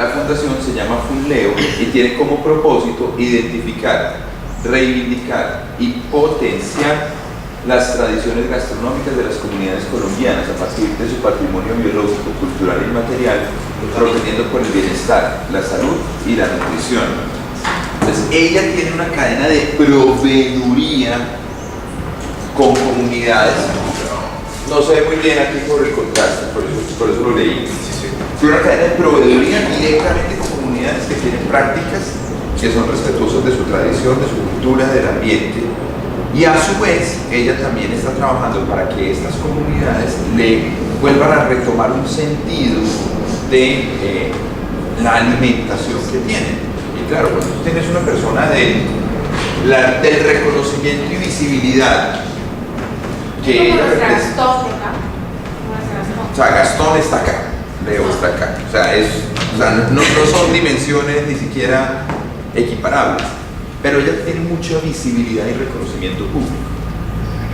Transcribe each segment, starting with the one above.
La fundación se llama Funleo y tiene como propósito identificar, reivindicar y potenciar las tradiciones gastronómicas de las comunidades colombianas a partir de su patrimonio biológico, cultural y material, protegiendo por el bienestar, la salud y la nutrición. Entonces, ella tiene una cadena de proveeduría con comunidades. No se ve muy bien aquí por el contraste, por eso lo leí. Tiene una cadena de proveeduría directamente con comunidades que tienen prácticas que son respetuosas de su tradición, de su cultura, del ambiente. Y a su vez, ella también está trabajando para que estas comunidades le vuelvan a retomar un sentido de la alimentación que tienen. Y claro, cuando tú tienes una persona del reconocimiento y visibilidad que ella representa. O sea, Gastón está acá, Leo está acá. O sea, no son dimensiones ni siquiera equiparables. Pero ella tiene mucha visibilidad y reconocimiento público.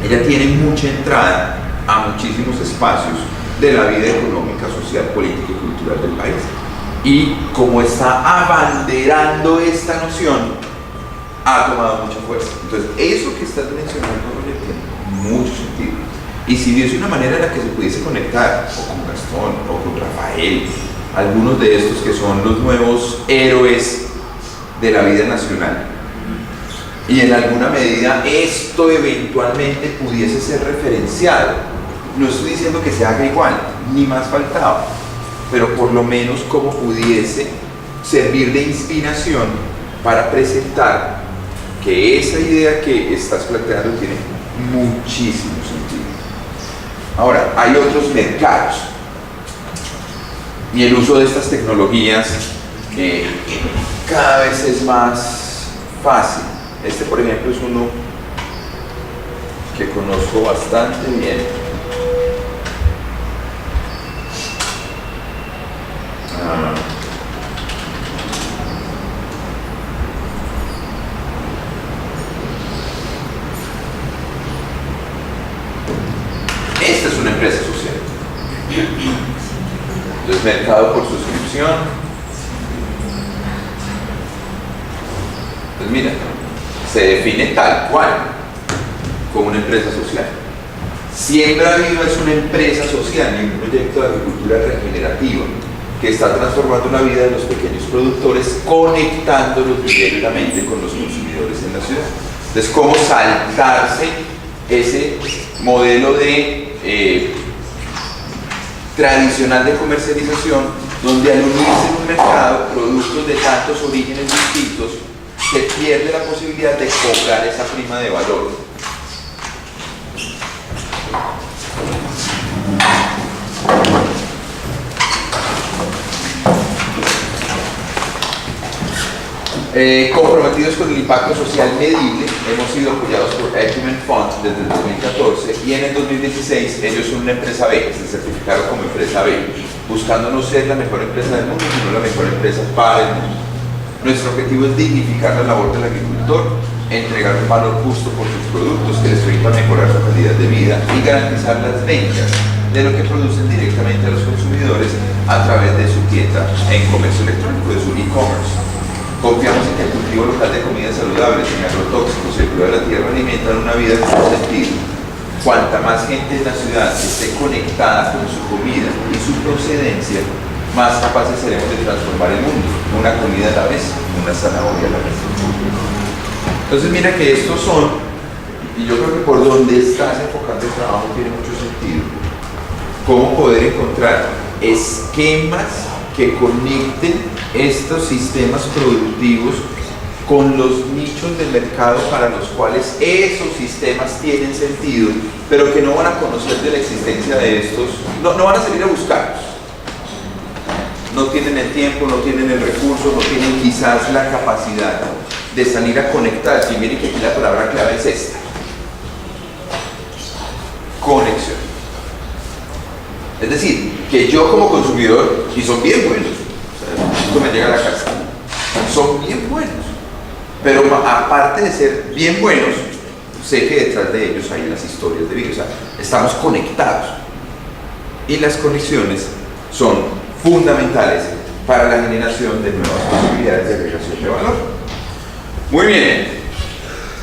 Ella tiene mucha entrada a muchísimos espacios de la vida económica, social, política y cultural del país. Y como está abanderando esta noción, ha tomado mucha fuerza. Entonces, eso que estás mencionando, Roger, tiene mucho sentido. Y si hubiese una manera en la que se pudiese conectar, o con Gastón, o con Rafael, algunos de estos que son los nuevos héroes de la vida nacional, y en alguna medida esto eventualmente pudiese ser referenciado. No estoy diciendo que se haga igual, ni más faltaba, pero por lo menos como pudiese servir de inspiración para presentar que esa idea que estás planteando tiene muchísimo sentido. Ahora, hay otros mercados y el uso de estas tecnologías cada vez es más fácil. Este, por ejemplo, es uno que conozco bastante bien. Esta es una empresa social. Entonces, mercado por suscripción. Pues mira, se define tal cual como una empresa social. Siembra Viva es una empresa social y un proyecto de agricultura regenerativa que está transformando la vida de los pequeños productores, conectándolos directamente con los consumidores en la ciudad. Entonces, ¿cómo saltarse ese modelo de tradicional de comercialización, donde al unirse en un mercado productos de tantos orígenes distintos, se pierde la posibilidad de cobrar esa prima de valor? Comprometidos con el impacto social medible, hemos sido apoyados por Acumen Fund desde el 2014 y en el 2016 ellos son una empresa B, se certificaron como empresa B, buscando no ser la mejor empresa del mundo, sino la mejor empresa para el mundo. Nuestro objetivo es dignificar la labor del agricultor, entregar un valor justo por sus productos que les permita mejorar su calidad de vida y garantizar las ventas de lo que producen directamente a los consumidores a través de su tienda en comercio electrónico, de su e-commerce. Confiamos en que el cultivo local de comidas saludables, sin agrotóxicos y el cuidado de la tierra alimentan una vida con sentido. Cuanta más gente en la ciudad esté conectada con su comida y su procedencia, más capaces seremos de transformar el mundo, una comida a la vez, una zanahoria a la vez. Entonces mira que estos son, y yo creo que por donde estás enfocando el trabajo tiene mucho sentido, cómo poder encontrar esquemas que conecten estos sistemas productivos con los nichos de mercado para los cuales esos sistemas tienen sentido, pero que no van a conocer de la existencia de estos, no van a salir a buscarlos. No tienen el tiempo, no tienen el recurso, no tienen quizás la capacidad de salir a conectar. Y miren que aquí la palabra clave es esta: conexión. Es decir, que yo como consumidor, y son bien buenos, esto me llega a la casa, son bien buenos, pero aparte de ser bien buenos, sé que detrás de ellos hay unas historias de vida, o sea, estamos conectados y las conexiones son fundamentales para la generación de nuevas posibilidades de agregación de valor. Muy bien,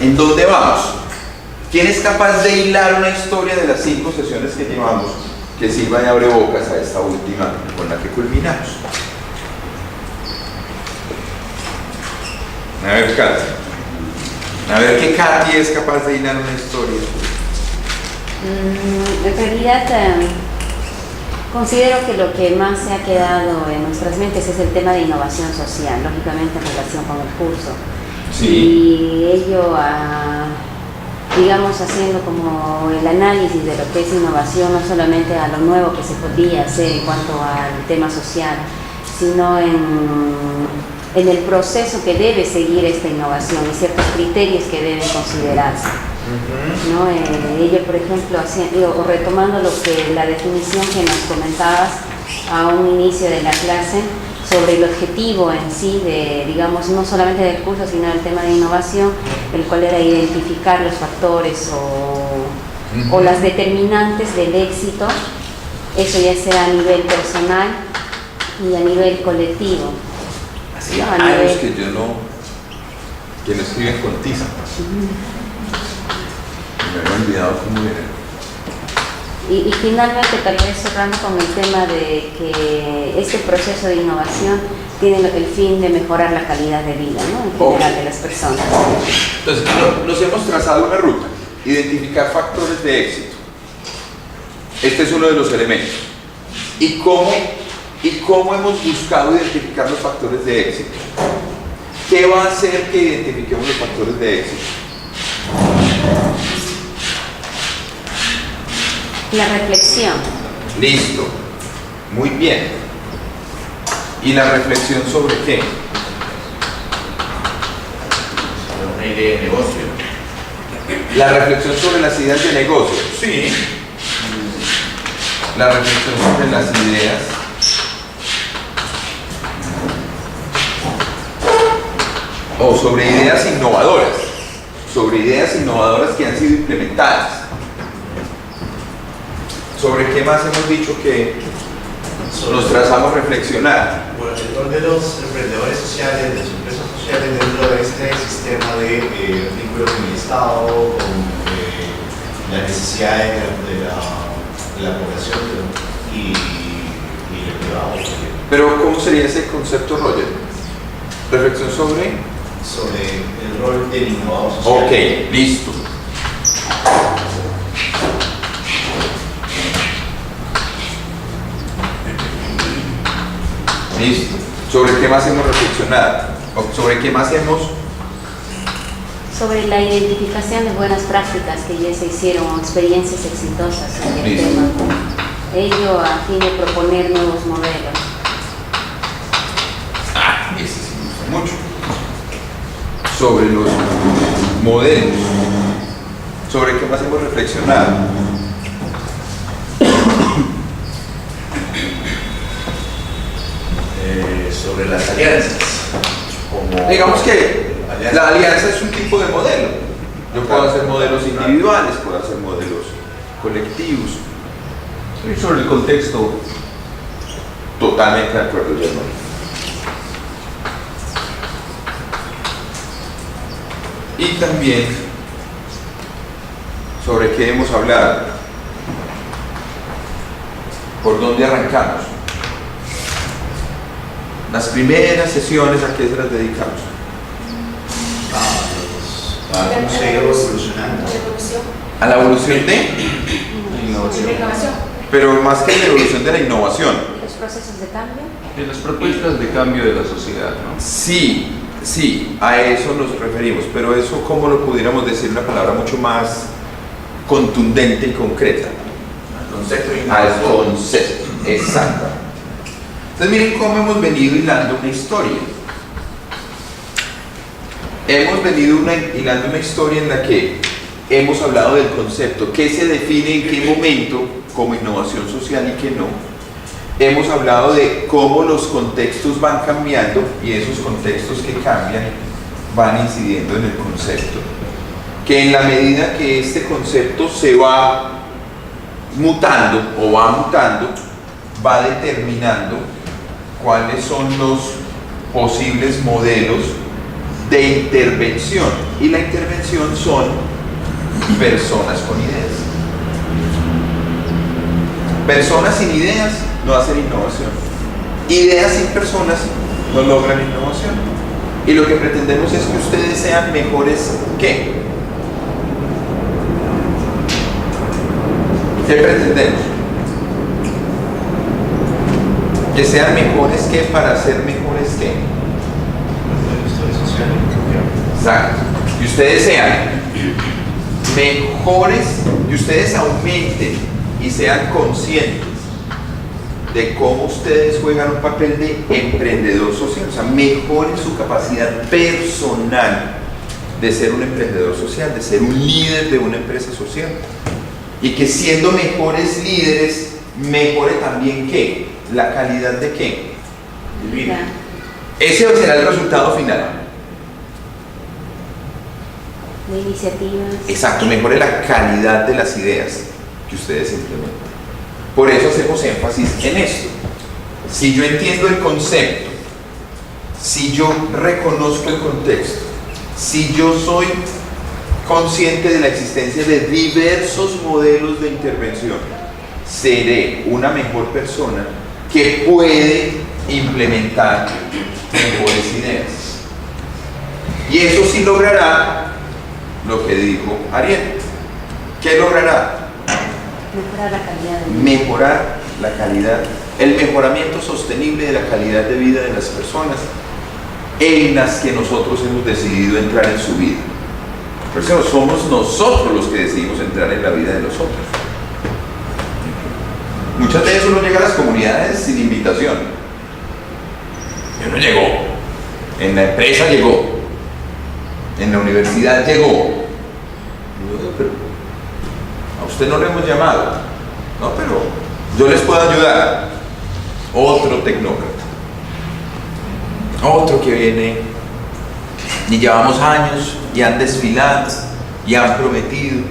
¿en dónde vamos? ¿Quién es capaz de hilar una historia de las 5 sesiones que llevamos que sirva de abrebocas a esta última con la que culminamos? A ver, Katy. A ver qué Katy es capaz de hilar una historia. En realidad, considero que lo que más se ha quedado en nuestras mentes es el tema de innovación social, lógicamente en relación con el curso. Sí. Y ello, digamos, haciendo como el análisis de lo que es innovación, no solamente a lo nuevo que se podría hacer en cuanto al tema social, sino en el proceso que debe seguir esta innovación y ciertos criterios que deben considerarse. ¿No? Ello, por ejemplo, o retomando la definición que nos comentabas a un inicio de la clase sobre el objetivo en sí de, digamos, no solamente del curso, sino del tema de innovación, el cual era identificar los factores o las determinantes del éxito, eso ya sea a nivel personal y a nivel colectivo. Así años que yo no escriben con tiza. Me había olvidado cómo era. Y finalmente, tal vez cerrando con el tema de que este proceso de innovación tiene el fin de mejorar la calidad de vida, ¿no? En general de las personas. Entonces, nos hemos trazado una ruta, identificar factores de éxito. Este es uno de los elementos. ¿Y cómo hemos buscado identificar los factores de éxito? ¿Qué va a hacer que identifiquemos los factores de éxito? La reflexión. Listo. Muy bien. ¿Y la reflexión sobre qué? Sobre una idea de negocio. La reflexión sobre las ideas de negocio. Sí. La reflexión sobre las ideas o sobre ideas innovadoras que han sido implementadas. ¿Sobre qué más hemos dicho que nos trazamos reflexionar? Bueno, el rol de los emprendedores sociales, de las empresas sociales dentro de este sistema de vínculos con el Estado, con las necesidades de la población y el privado. Pero ¿cómo sería ese concepto, Roger? Reflexión sobre el rol del innovador social. Ok, listo. Listo. ¿Sobre qué más hemos reflexionado? ¿O sobre qué más hemos? Sobre la identificación de buenas prácticas que ya se hicieron, o experiencias exitosas en el Listo. tema. Ello a fin de proponer nuevos modelos. Ese sí me gusta mucho. Sobre los modelos. ¿Sobre qué más hemos reflexionado? Sobre las alianzas. Digamos que la alianza es un tipo de modelo. Yo puedo hacer modelos individuales, puedo hacer modelos colectivos. Y sobre el contexto. Totalmente de acuerdo, Germán. Y también sobre qué hemos hablado. ¿Por dónde arrancamos? Las primeras sesiones, ¿a qué se las dedicamos? ¿Cómo se ha ido evolucionando? A la evolución de, pero más que la evolución de la innovación. Los procesos de cambio. De las propuestas de cambio de la sociedad, ¿no? Sí, a eso nos referimos, pero eso, ¿cómo lo pudiéramos decir? Una palabra mucho más contundente y concreta. Al concepto, exacto. Entonces miren cómo hemos venido hilando una historia. Hemos venido hilando una historia en la que hemos hablado del concepto, qué se define en qué momento como innovación social y qué no. Hemos hablado de cómo los contextos van cambiando y esos contextos que cambian van incidiendo en el concepto. Que en la medida que este concepto se va mutando o va mutando, va determinando cuáles son los posibles modelos de intervención. Y la intervención son personas con ideas. Personas sin ideas no hacen innovación. Ideas sin personas no logran innovación. Y lo que pretendemos es que ustedes sean mejores que. ¿Qué pretendemos? Que sean mejores que para ser mejores que. Exacto. Que ustedes sean mejores, que ustedes aumenten y sean conscientes de cómo ustedes juegan un papel de emprendedor social, o sea, mejoren su capacidad personal de ser un emprendedor social, de ser un líder de una empresa social. Y que siendo mejores líderes, mejore también ¿qué? La calidad de ¿qué? De vida. Ese será el resultado final. De iniciativas. Exacto, mejore la calidad de las ideas que ustedes implementan. Por eso hacemos énfasis en esto. Si yo entiendo el concepto, si yo reconozco el contexto, si yo soy consciente de la existencia de diversos modelos de intervención, seré una mejor persona que puede implementar mejores ideas. Y eso sí logrará lo que dijo Ariel. ¿Qué logrará? Mejorar la calidad de vida. Mejorar la calidad, el mejoramiento sostenible de la calidad de vida de las personas en las que nosotros hemos decidido entrar en su vida. Por eso somos nosotros los que decidimos entrar en la vida de los otros. Muchas veces uno llega a las comunidades sin invitación. Y uno llegó. En la empresa llegó. En la universidad llegó. Y yo digo, pero a usted no le hemos llamado. No, pero yo les puedo ayudar. Otro tecnócrata. Otro que viene y llevamos años y han desfilado y han prometido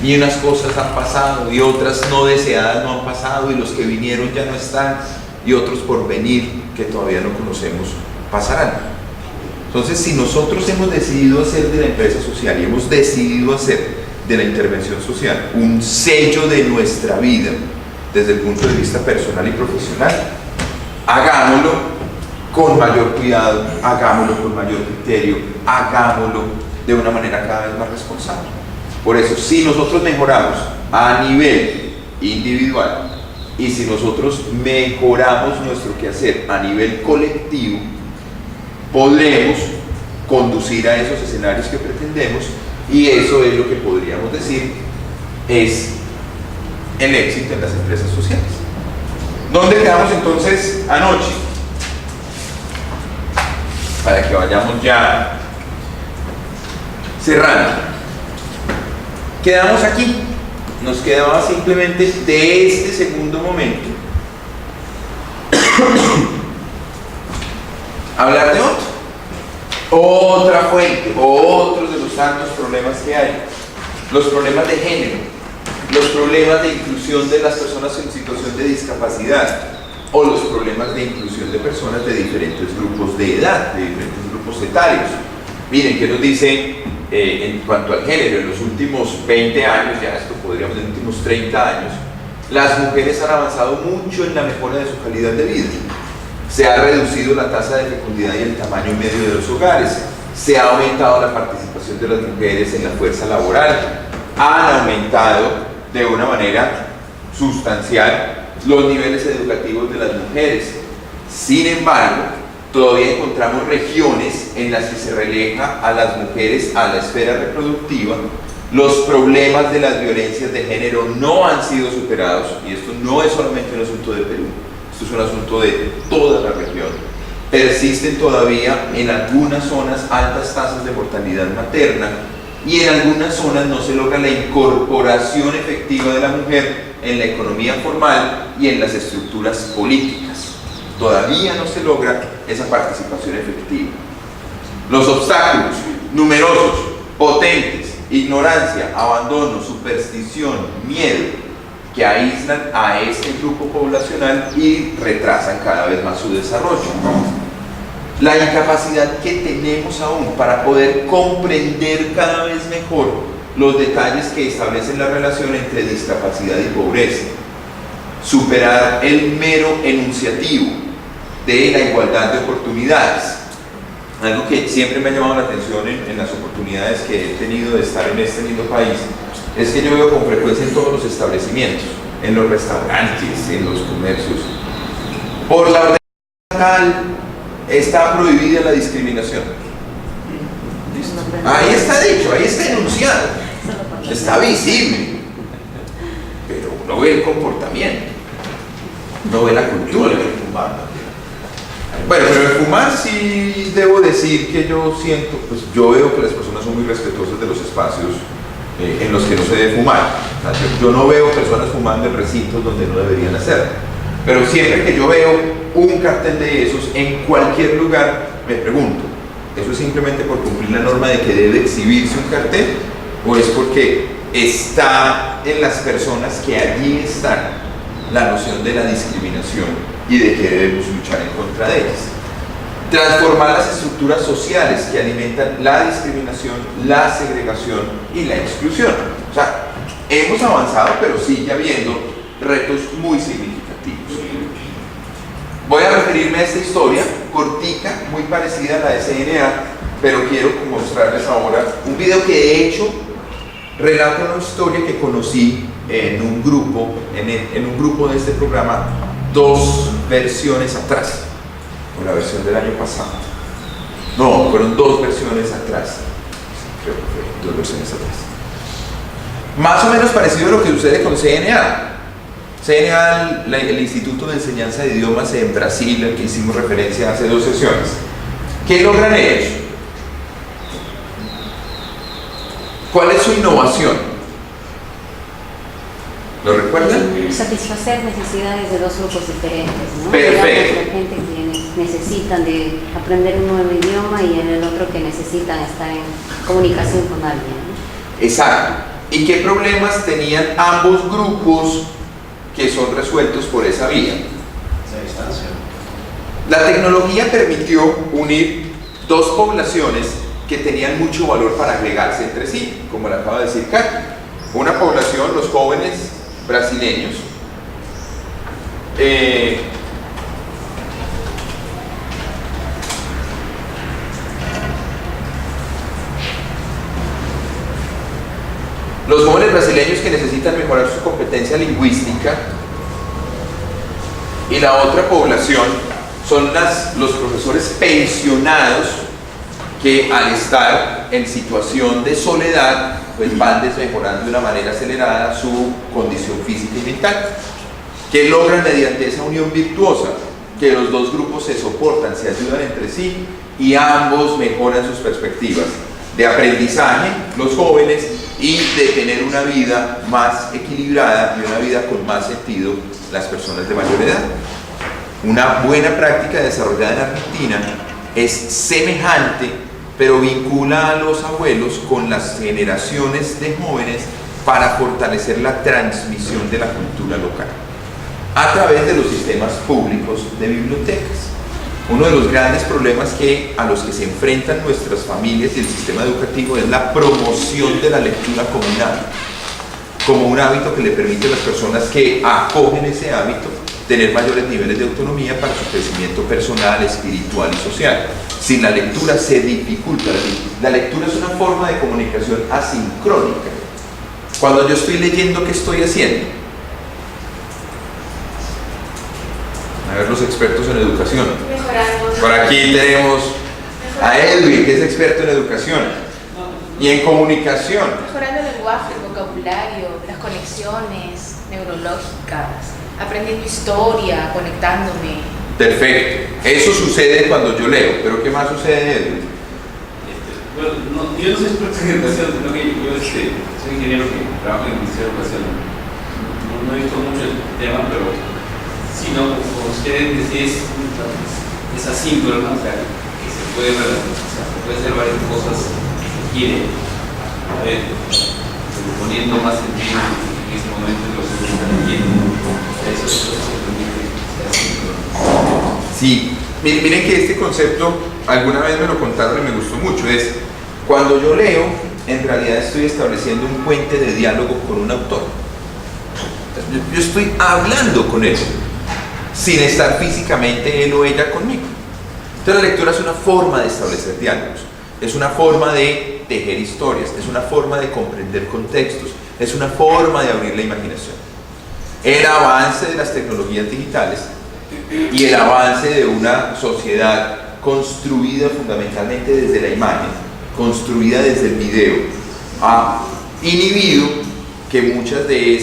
y unas cosas han pasado y otras no deseadas no han pasado y los que vinieron ya no están y otros por venir que todavía no conocemos pasarán. Entonces, si nosotros hemos decidido hacer de la empresa social y hemos decidido hacer de la intervención social un sello de nuestra vida desde el punto de vista personal y profesional, hagámoslo con mayor cuidado, hagámoslo con mayor criterio, hagámoslo de una manera cada vez más responsable. Por eso, si nosotros mejoramos a nivel individual y si nosotros mejoramos nuestro quehacer a nivel colectivo, podremos conducir a esos escenarios que pretendemos y eso es lo que podríamos decir es el éxito en las empresas sociales. ¿Dónde quedamos entonces anoche? Para que vayamos ya cerrando. Quedamos aquí. Nos quedaba simplemente de este segundo momento hablar de otra fuente, otros de los tantos problemas que hay. Los problemas de género, los problemas de inclusión de las personas en situación de discapacidad o los problemas de inclusión de personas de diferentes grupos de edad, de diferentes grupos etarios. Miren, ¿qué nos dice en cuanto al género? En los últimos 20 años, ya esto podríamos decir, en los últimos 30 años, las mujeres han avanzado mucho en la mejora de su calidad de vida. Se ha reducido la tasa de fecundidad y el tamaño medio de los hogares. Se ha aumentado la participación de las mujeres en la fuerza laboral. Han aumentado de una manera sustancial los niveles educativos de las mujeres. Sin embargo, todavía encontramos regiones en las que se relega a las mujeres a la esfera reproductiva. Los problemas de las violencias de género no han sido superados y esto no es solamente un asunto de Perú, esto es un asunto de toda la región. Persisten todavía en algunas zonas altas tasas de mortalidad materna y en algunas zonas no se logra la incorporación efectiva de la mujer en la economía formal y en las estructuras políticas. Todavía no se logra esa participación efectiva. Los obstáculos, numerosos, potentes, ignorancia, abandono, superstición, miedo, que aíslan a este grupo poblacional y retrasan cada vez más su desarrollo. La incapacidad que tenemos aún para poder comprender cada vez mejor los detalles que establecen la relación entre discapacidad y pobreza, superar el mero enunciativo de la igualdad de oportunidades. Algo que siempre me ha llamado la atención en las oportunidades que he tenido de estar en este lindo país es que yo veo con frecuencia en todos los establecimientos, en los restaurantes, en los comercios, por la orden estatal está prohibida la discriminación. ¿Listo? Ahí está dicho, ahí está enunciado, está visible, pero uno ve el comportamiento, no ve la cultura. Bueno, pero el fumar sí debo decir que yo siento, pues yo veo que las personas son muy respetuosas de los espacios en los que no se debe fumar. O sea, yo no veo personas fumando en recintos donde no deberían hacerlo. Pero siempre que yo veo un cartel de esos en cualquier lugar, me pregunto, ¿eso es simplemente por cumplir la norma de que debe exhibirse un cartel? ¿O es porque está en las personas que allí están la noción de la discriminación y de que debemos luchar en contra de ellas? Transformar las estructuras sociales que alimentan la discriminación, la segregación y la exclusión. O sea, hemos avanzado, pero sigue habiendo retos muy significativos. Voy a referirme a esta historia cortica, muy parecida a la de CNA, pero quiero mostrarles ahora un video que de hecho relata una historia que conocí en un grupo, en un grupo de este programa, 2 versiones atrás, o la versión del año pasado. No, fueron 2 versiones atrás. Creo que fue 2 versiones atrás. Más o menos parecido a lo que sucede con CNA. CNA, el Instituto de Enseñanza de Idiomas en Brasil, al que hicimos referencia hace 2 sesiones. ¿Qué logran ellos? ¿Cuál es su innovación? ¿Lo recuerdan? Satisfacer necesidades de 2 grupos diferentes, ¿no? Perfecto. Digamos, la gente que necesitan de aprender un nuevo idioma y en el otro que necesitan estar en comunicación con alguien, ¿no? Exacto. ¿Y qué problemas tenían ambos grupos que son resueltos por esa vía? Esa distancia. La tecnología permitió unir 2 poblaciones que tenían mucho valor para agregarse entre sí, como le acaba de decir Katy. Una población, los jóvenes brasileños, los jóvenes brasileños que necesitan mejorar su competencia lingüística, y la otra población son los profesores pensionados que al estar en situación de soledad pues van desmejorando de una manera acelerada su condición física y mental, que logran mediante esa unión virtuosa que los 2 grupos se soportan, se ayudan entre sí y ambos mejoran sus perspectivas de aprendizaje, los jóvenes, y de tener una vida más equilibrada y una vida con más sentido las personas de mayor edad. Una buena práctica desarrollada en Argentina es semejante, pero vincula a los abuelos con las generaciones de jóvenes para fortalecer la transmisión de la cultura local a través de los sistemas públicos de bibliotecas. Uno de los grandes problemas a los que se enfrentan nuestras familias y el sistema educativo es la promoción de la lectura como un hábito que le permite a las personas que acogen ese hábito tener mayores niveles de autonomía para su crecimiento personal, espiritual y social. Sin la lectura se dificulta. La lectura es una forma de comunicación asincrónica. Cuando yo estoy leyendo, ¿qué estoy haciendo? A ver, los expertos en educación. Mejorando. Por aquí tenemos a Edwin, que es experto en educación y en comunicación. Mejorando el lenguaje, el vocabulario, las conexiones neurológicas, aprendiendo historia, conectándome. Perfecto. Eso sucede cuando yo leo, pero ¿qué más sucede, Edwin? Bueno, yo no soy experto en educación, sino que yo soy ingeniero que trabaja en el Ministerio de Educación. No he visto mucho el tema, pero sí, no, como ustedes decís, es asíncrono, o sea, que se puede hacer varias cosas que se quiere, a ver, poniendo más sentido en el mismo momento los están leyendo. Eso es lo que Sí, miren que este concepto alguna vez me lo contaron y me gustó mucho. Es cuando yo leo, en realidad estoy estableciendo un puente de diálogo con un autor. Yo estoy hablando con él, sin estar físicamente él o ella conmigo. Entonces la lectura es una forma de establecer diálogos, es una forma de tejer historias, es una forma de comprender contextos, es una forma de abrir la imaginación. El avance de las tecnologías digitales y el avance de una sociedad construida fundamentalmente desde la imagen, construida desde el video, ha inhibido que muchas de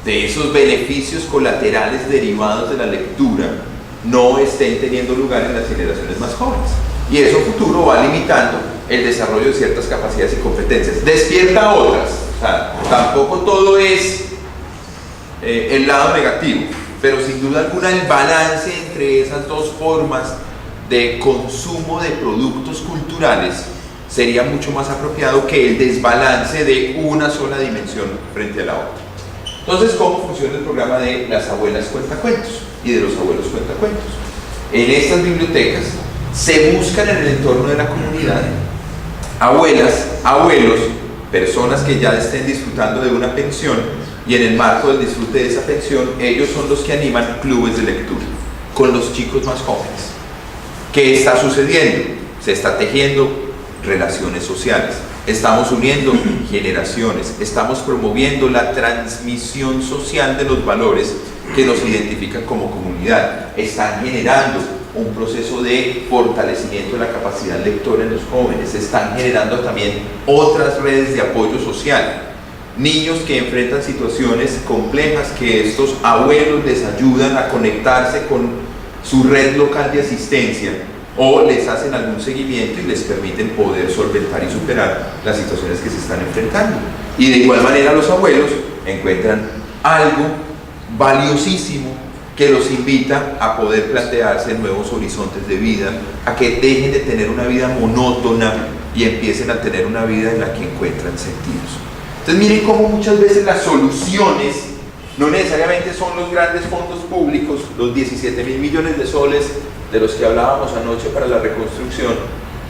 esos beneficios colaterales derivados de la lectura no estén teniendo lugar en las generaciones más jóvenes. Y eso a futuro va limitando el desarrollo de ciertas capacidades y competencias. Despierta otras. O sea, tampoco todo es el lado negativo, pero sin duda alguna el balance entre esas dos formas de consumo de productos culturales sería mucho más apropiado que el desbalance de una sola dimensión frente a la otra. Entonces, ¿cómo funciona el programa de las abuelas cuentacuentos y de los abuelos cuentacuentos? En estas bibliotecas se buscan en el entorno de la comunidad abuelas, abuelos, personas que ya estén disfrutando de una pensión, y en el marco del disfrute de esa pensión, ellos son los que animan clubes de lectura con los chicos más jóvenes. ¿Qué está sucediendo? Se está tejiendo relaciones sociales, estamos uniendo generaciones, estamos promoviendo la transmisión social de los valores que nos identifican como comunidad, están generando un proceso de fortalecimiento de la capacidad lectora en los jóvenes, están generando también otras redes de apoyo social, niños que enfrentan situaciones complejas que estos abuelos les ayudan a conectarse con su red local de asistencia o les hacen algún seguimiento y les permiten poder solventar y superar las situaciones que se están enfrentando. Y de igual manera los abuelos encuentran algo valiosísimo que los invita a poder plantearse nuevos horizontes de vida, a que dejen de tener una vida monótona y empiecen a tener una vida en la que encuentran sentidos. Entonces miren cómo muchas veces las soluciones no necesariamente son los grandes fondos públicos, los 17.000 millones de soles de los que hablábamos anoche para la reconstrucción,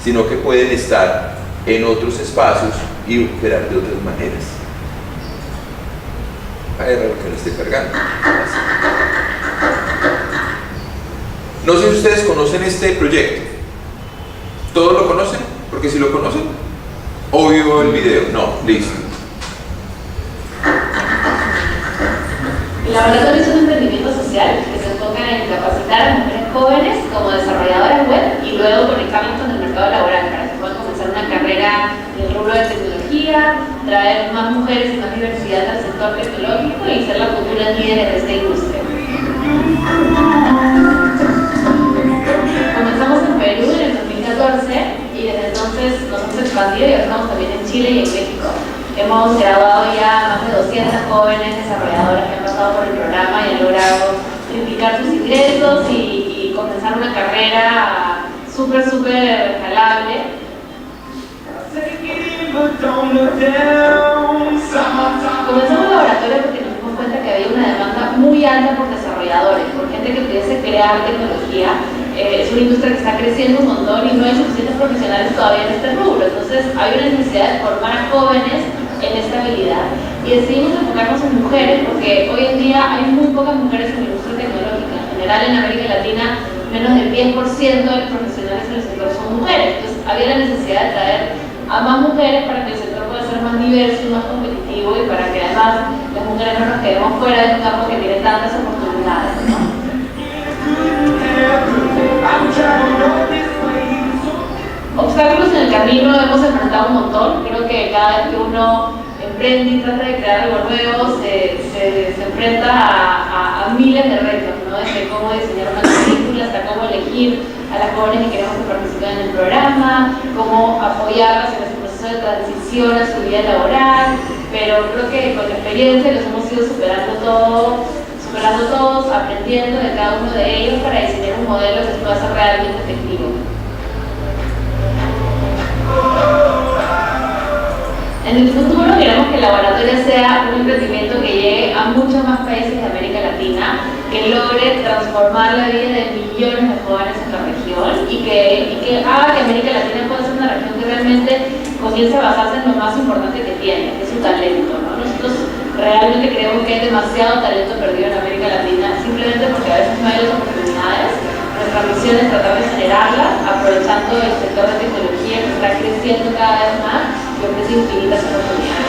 sino que pueden estar en otros espacios y operar de otras maneras. Ay, raro que no esté cargando. No sé si ustedes conocen este proyecto. ¿Todos lo conocen? Porque si lo conocen, obvio el video. No, listo. El laboratorio es un emprendimiento social que se enfoca en capacitar a mujeres jóvenes como desarrolladoras web y luego conectarlas con el mercado laboral para que puedan comenzar una carrera en el rubro de tecnología, traer más mujeres y más diversidad al sector tecnológico y ser las futuras líderes de esta industria. Comenzamos en Perú en el 2014 y desde entonces nos hemos expandido y ahora estamos también en Chile y en México. Hemos graduado ya más de 200 jóvenes desarrolladoras que han pasado por el programa y han logrado triplicar sus ingresos y comenzar una carrera súper escalable. Comenzamos el laboratorio porque nos dimos cuenta que había una demanda muy alta por desarrolladores, por gente que pudiese crear tecnología. Es una industria que está creciendo un montón y no hay suficientes profesionales todavía en este rubro. Entonces hay una necesidad de formar a jóvenes en esta habilidad. Y decidimos enfocarnos en mujeres porque hoy en día hay muy pocas mujeres en la industria tecnológica. En general en América Latina menos del 10% de los profesionales en el sector son mujeres. Entonces había la necesidad de traer a más mujeres para que el sector pueda ser más diverso y más competitivo y para que además las mujeres no nos quedemos fuera de un campo que tiene tantas oportunidades, ¿no? Obstáculos en el camino hemos enfrentado un montón. Creo que cada vez que uno emprende y trata de crear algo nuevo se enfrenta a miles de retos, ¿no? Desde cómo diseñar una película hasta cómo elegir a las jóvenes que queremos que participen en el programa, cómo apoyarlas en ese proceso de transición a su vida laboral, pero creo que con la experiencia los hemos ido superando todos, aprendiendo de cada uno de ellos para diseñar un modelo que pueda ser realmente efectivo. En En el futuro queremos que el laboratorio sea un emprendimiento que llegue a muchos más países de América Latina, que logre transformar la vida de millones de jóvenes en la región y que haga que América Latina pueda ser una región que realmente comience a basarse en lo más importante que tiene, que es su talento, ¿no? Nosotros realmente creemos que hay demasiado talento perdido en América Latina, simplemente porque a veces no hay las oportunidades. Nuestra misión es tratar de generarlas, aprovechando el sector de tecnología que está creciendo cada vez más y ofrece infinitas oportunidades.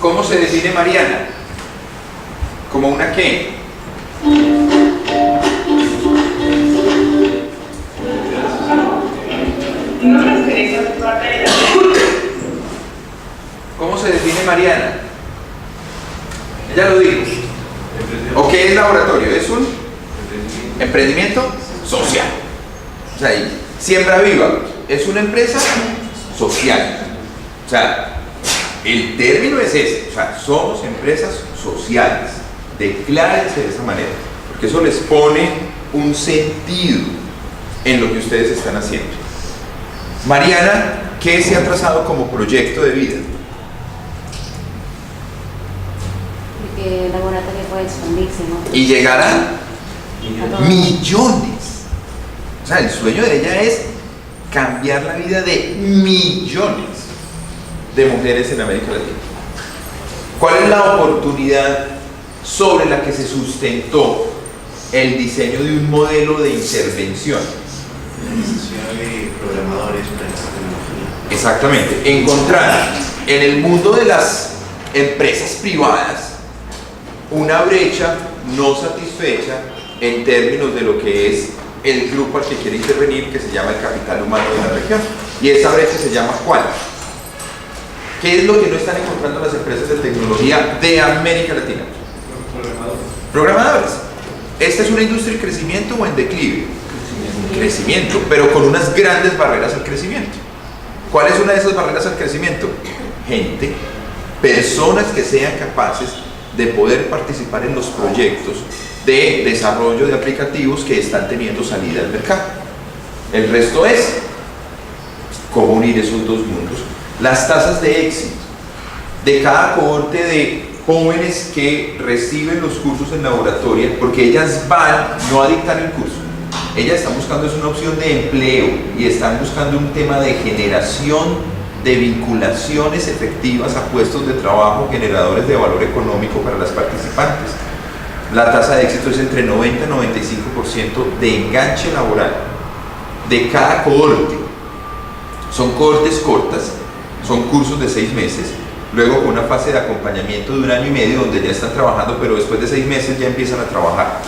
¿Cómo se define Mariana? ¿Como una qué? ¿Cómo se define Mariana? Ella lo dijo. ¿O qué es laboratorio? Es un emprendimiento social. O sea, Siembra Viva es una empresa social. O sea, el término es ese. O sea, somos empresas sociales. Declárense de esa manera, porque eso les pone un sentido en lo que ustedes están haciendo. Mariana, ¿qué se ha trazado como proyecto de vida? Que el laboratorio puede expandirse, ¿no? Y llegar a millones. O sea, el sueño de ella es cambiar la vida de millones de mujeres en América Latina. ¿Cuál es la oportunidad sobre la que se sustentó el diseño de un modelo de intervención? La necesidad de programadores para esta tecnología. Exactamente, encontrar en el mundo de las empresas privadas una brecha no satisfecha en términos de lo que es el grupo al que quiere intervenir, que se llama el capital humano de la región. Y esa brecha se llama ¿cuál? ¿Qué es lo que no están encontrando las empresas de tecnología de América Latina? Programadores. ¿Esta es una industria en crecimiento o en declive? Crecimiento, pero con unas grandes barreras al crecimiento. ¿Cuál es una de esas barreras al crecimiento? Gente, personas que sean capaces de poder participar en los proyectos de desarrollo de aplicativos que están teniendo salida al mercado. El resto es cómo unir esos dos mundos. Las tasas de éxito de cada cohorte de jóvenes que reciben los cursos en laboratorio, porque ellas van no a dictar el curso, ellas están buscando es una opción de empleo y están buscando un tema de generación de vinculaciones efectivas a puestos de trabajo generadores de valor económico para las participantes. La tasa de éxito es entre 90 y 95% de enganche laboral de cada cohorte. Son cohortes cortas, son cursos de 6 meses, luego con una fase de acompañamiento de 1 año y medio donde ya están trabajando, pero después de 6 meses ya empiezan a trabajar.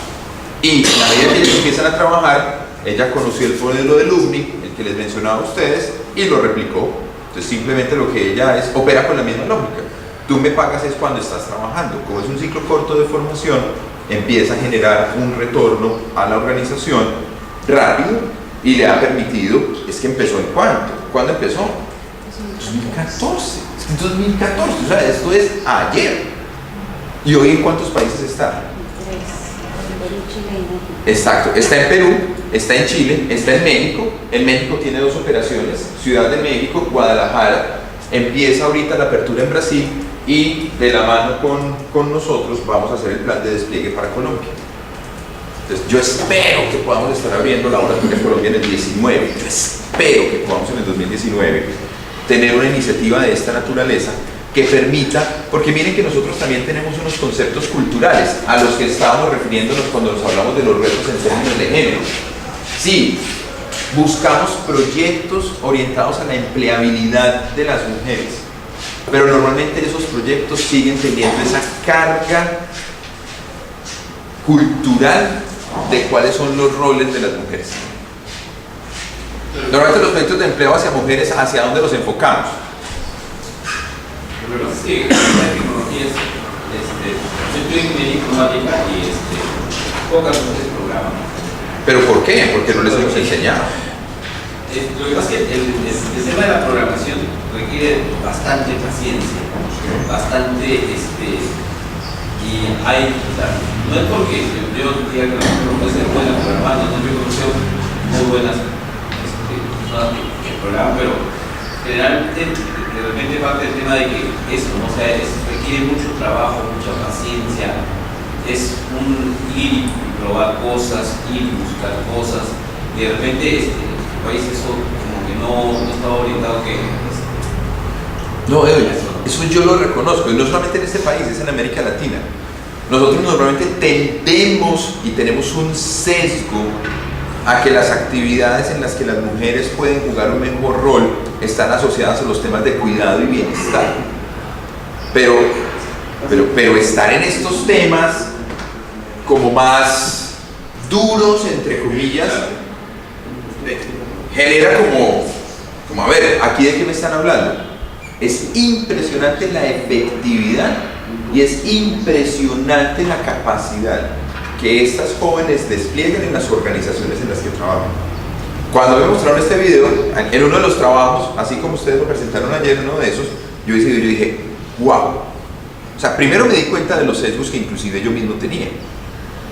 Y a medida que ellos empiezan a trabajar, ella conoció el modelo de Lumni, el que les mencionaba a ustedes, y lo replicó. Entonces simplemente lo que ella es, opera con la misma lógica. Tú me pagas es cuando estás trabajando. Como es un ciclo corto de formación, empieza a generar un retorno a la organización rápido y le ha permitido, es que empezó en ¿cuánto? ¿Cuándo empezó? 2014. En 2014, o sea, esto es ayer. ¿Y hoy en cuántos países está? Perú, Chile y México. Exacto, está en Perú, está en Chile, está en México. En México tiene 2 operaciones, Ciudad de México, Guadalajara. Empieza ahorita la apertura en Brasil y de la mano con nosotros vamos a hacer el plan de despliegue para Colombia. Entonces yo espero que podamos estar abriendo laboratorios en Colombia en el 19, yo espero que podamos en el 2019 tener una iniciativa de esta naturaleza que permita, porque miren que nosotros también tenemos unos conceptos culturales a los que estábamos refiriéndonos cuando nos hablamos de los retos en términos de género. Sí, buscamos proyectos orientados a la empleabilidad de las mujeres, pero normalmente esos proyectos siguen teniendo esa carga cultural de cuáles son los roles de las mujeres. Normalmente los proyectos de empleo hacia mujeres, ¿hacia dónde los enfocamos? Bueno, sí, la tecnología es, yo estoy en informática y pocas veces programan. ¿Pero por qué? Porque no les hemos enseñado. Lo que pasa es que el tema de la programación requiere bastante paciencia, bastante, y hay, o sea, no es porque yo diga que no puede ser buena programando, no, yo conozco muy buenas personas que programan, pero generalmente de repente parte del tema de que eso, ¿no? O sea, requiere mucho trabajo, mucha paciencia, es un ir y probar cosas, ir y buscar cosas, y de repente el país eso como que no estaba orientado que No, eso yo lo reconozco, y no solamente en este país, es en América Latina. Nosotros normalmente tendemos y tenemos un sesgo a que las actividades en las que las mujeres pueden jugar un mejor rol están asociadas a los temas de cuidado y bienestar. Pero estar en estos temas como más duros, entre comillas, genera como a ver, ¿aquí de qué me están hablando? Es impresionante la efectividad y es impresionante la capacidad que estas jóvenes despliegan en las organizaciones en las que trabajan. Cuando me mostraron este video, en uno de los trabajos, así como ustedes lo presentaron ayer, uno de esos, yo dije, wow. O sea, primero me di cuenta de los sesgos que inclusive yo mismo tenía.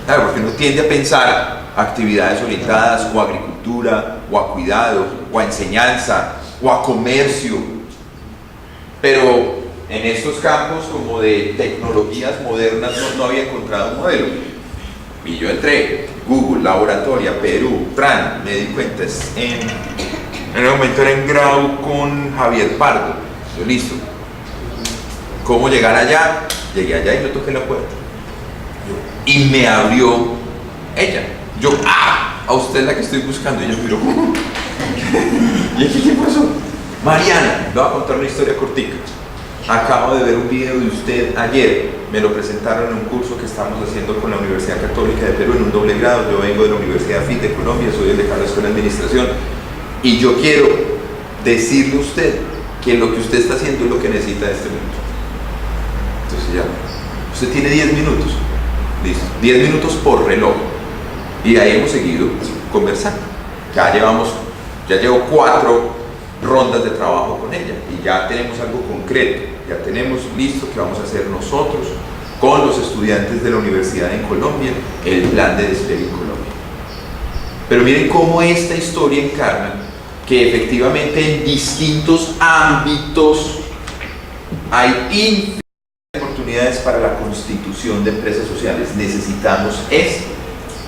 Claro, porque uno tiende a pensar actividades orientadas o a agricultura, o a cuidado, o a enseñanza, o a comercio. Pero en estos campos como de tecnologías modernas no había encontrado un modelo. Y yo entré, Google, laboratoria, Perú, TRAN, me di cuenta, en el momento era en grado con Javier Pardo. Yo, listo. ¿Cómo llegar allá? Llegué allá y yo toqué la puerta. Y me abrió ella. Yo, a usted es la que estoy buscando. Y ella me miró, ¿y aquí qué pasó? Mariana, le voy a contar una historia cortica. Acabo de ver un video de usted ayer, me lo presentaron en un curso que estamos haciendo con la Universidad Católica de Perú en un doble grado. Yo vengo de la Universidad FIT de Colombia, soy el decano de la Escuela de Administración, y yo quiero decirle a usted que lo que usted está haciendo es lo que necesita en este momento. Entonces ya, usted tiene 10 minutos, listo, 10 minutos por reloj, y ahí hemos seguido conversando. Ya llevo 4 rondas de trabajo con ella y ya tenemos algo concreto, ya tenemos listo que vamos a hacer nosotros con los estudiantes de la universidad en Colombia, el plan de despegue en Colombia. Pero miren cómo esta historia encarna que efectivamente en distintos ámbitos hay infinitas oportunidades para la constitución de empresas sociales. Necesitamos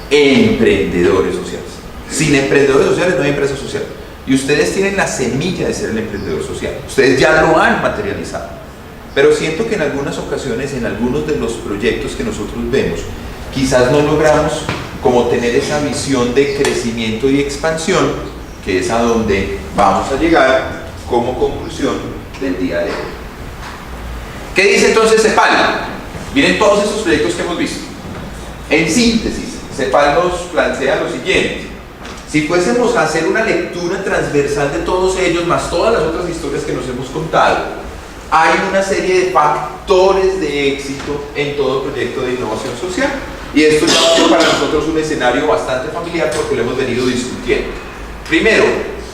emprendedores sociales. Sin emprendedores sociales no hay empresa social. Y ustedes tienen la semilla de ser el emprendedor social. Ustedes ya lo han materializado. Pero siento que en algunas ocasiones, en algunos de los proyectos que nosotros vemos, quizás no logramos como tener esa visión de crecimiento y expansión, que es a donde vamos a llegar como conclusión del día de hoy. ¿Qué dice entonces CEPAL? Miren todos estos proyectos que hemos visto. En síntesis, CEPAL nos plantea lo siguiente. Si fuésemos a hacer una lectura transversal de todos ellos, más todas las otras historias que nos hemos contado, hay una serie de factores de éxito en todo proyecto de innovación social. Y esto ya va a ser para nosotros un escenario bastante familiar porque lo hemos venido discutiendo. Primero,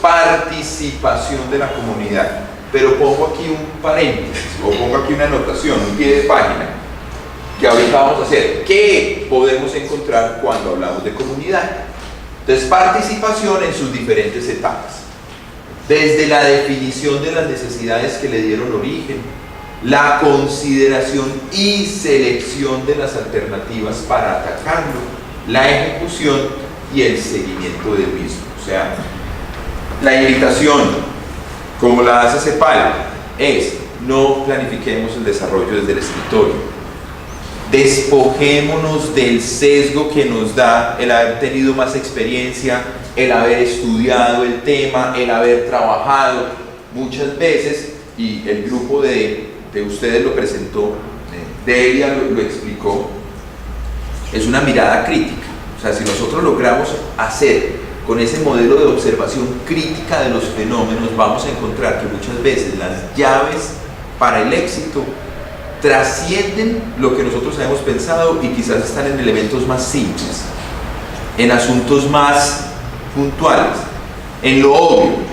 participación de la comunidad. Pero pongo aquí un paréntesis, o pongo aquí una anotación, un pie de página, que ahorita vamos a hacer. ¿Qué podemos encontrar cuando hablamos de comunidad? Entonces, participación en sus diferentes etapas. Desde la definición de las necesidades que le dieron origen, la consideración y selección de las alternativas para atacarlo, la ejecución y el seguimiento del mismo. O sea, la invitación, como la hace CEPAL, es no planifiquemos el desarrollo desde el escritorio. Despojémonos del sesgo que nos da el haber tenido más experiencia, el haber estudiado el tema, el haber trabajado muchas veces, y el grupo de ustedes lo presentó, Delia lo explicó, es una mirada crítica. O sea, si nosotros logramos hacer con ese modelo de observación crítica de los fenómenos, vamos a encontrar que muchas veces las llaves para el éxito trascienden lo que nosotros habíamos pensado y quizás están en elementos más simples. en asuntos más puntuales, en lo obvio.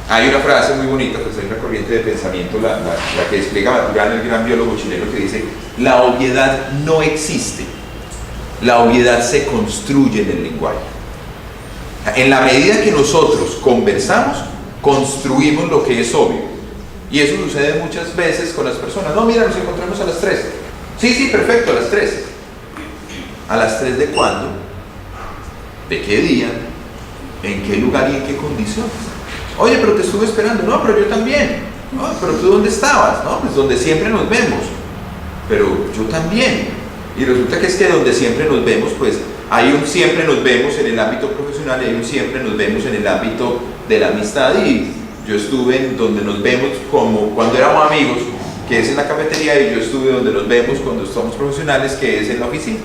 Hay una frase muy bonita, pues hay una corriente de pensamiento, la que despliega Maturana, el gran biólogo chileno, que dice: la obviedad no existe, la obviedad se construye en el lenguaje. En la medida que nosotros conversamos, construimos lo que es obvio. Y eso sucede muchas veces con las personas. No, mira, nos encontramos a las 3. Sí, perfecto, a las 3. ¿A las 3 de cuándo? ¿De qué día? ¿En qué lugar y en qué condiciones? Oye, pero te estuve esperando. No, pero yo también. No, pero tú ¿dónde estabas? No, pues donde siempre nos vemos. Pero yo también. Y resulta que es que donde siempre nos vemos, pues hay un siempre nos vemos en el ámbito profesional y hay un siempre nos vemos en el ámbito de la amistad. Y yo estuve en donde nos vemos como cuando éramos amigos, que es en la cafetería, y yo estuve donde nos vemos cuando somos profesionales, que es en la oficina.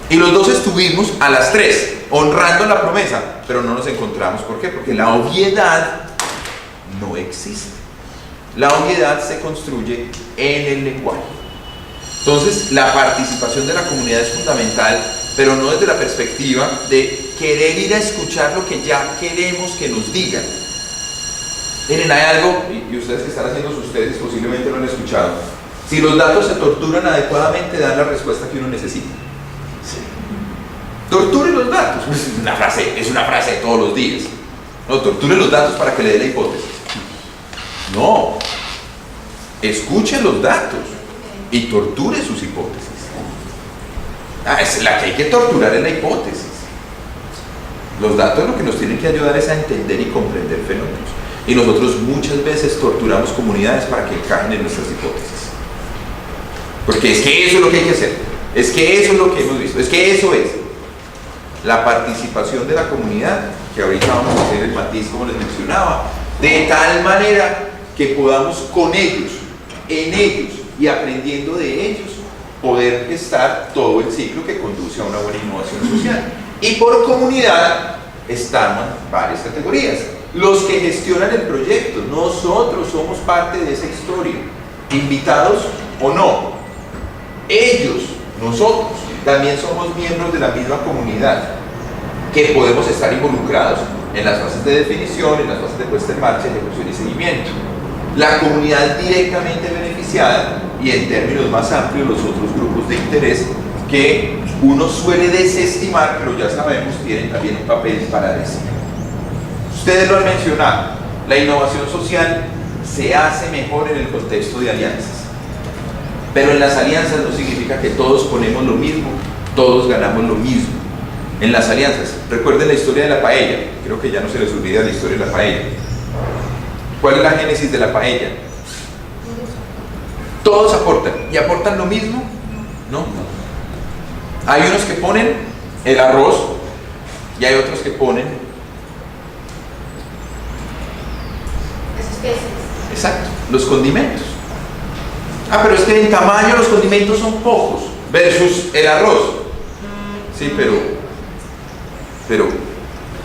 Y los dos estuvimos a las 3, honrando la promesa, pero no nos encontramos. ¿Por qué? Porque la obviedad no existe. La obviedad se construye en el lenguaje. Entonces, la participación de la comunidad es fundamental, pero no desde la perspectiva de querer ir a escuchar lo que ya queremos que nos digan. Miren, hay algo, y ustedes que están haciendo sus tesis posiblemente lo han escuchado: si los datos se torturan adecuadamente, dan la respuesta que uno necesita. Torture los datos. Es una frase de todos los días. No, torture los datos para que le dé la hipótesis. No. Escuche los datos y torture sus hipótesis. Es la que hay que torturar, es la hipótesis. Los datos lo que nos tienen que ayudar es a entender y comprender fenómenos. Y nosotros muchas veces torturamos comunidades para que encajen en nuestras hipótesis. Porque es que eso es lo que hay que hacer. Es que eso es lo que hemos visto. Es que eso es. La participación de la comunidad, que ahorita vamos a hacer el matiz como les mencionaba, de tal manera que podamos con ellos, en ellos y aprendiendo de ellos, poder gestar todo el ciclo que conduce a una buena innovación social. Y por comunidad están varias categorías. Los que gestionan el proyecto, nosotros somos parte de esa historia, invitados o no. Ellos, nosotros, también somos miembros de la misma comunidad, que podemos estar involucrados en las fases de definición, en las fases de puesta en marcha, ejecución y seguimiento. La comunidad directamente beneficiada y, en términos más amplios, los otros grupos de interés que uno suele desestimar, pero ya sabemos tienen también un papel para decir. Ustedes lo han mencionado, la innovación social se hace mejor en el contexto de alianzas. Pero en las alianzas no significa que todos ponemos lo mismo, todos ganamos lo mismo. En las alianzas, recuerden la historia de la paella, creo que ya no se les olvida la historia de la paella. ¿Cuál es la génesis de la paella? Todos aportan, ¿y aportan lo mismo? No. Hay unos que ponen el arroz y hay otros que ponen Las especies. exacto, los condimentos. Ah, pero es que en tamaño los condimentos son pocos versus el arroz. Sí, pero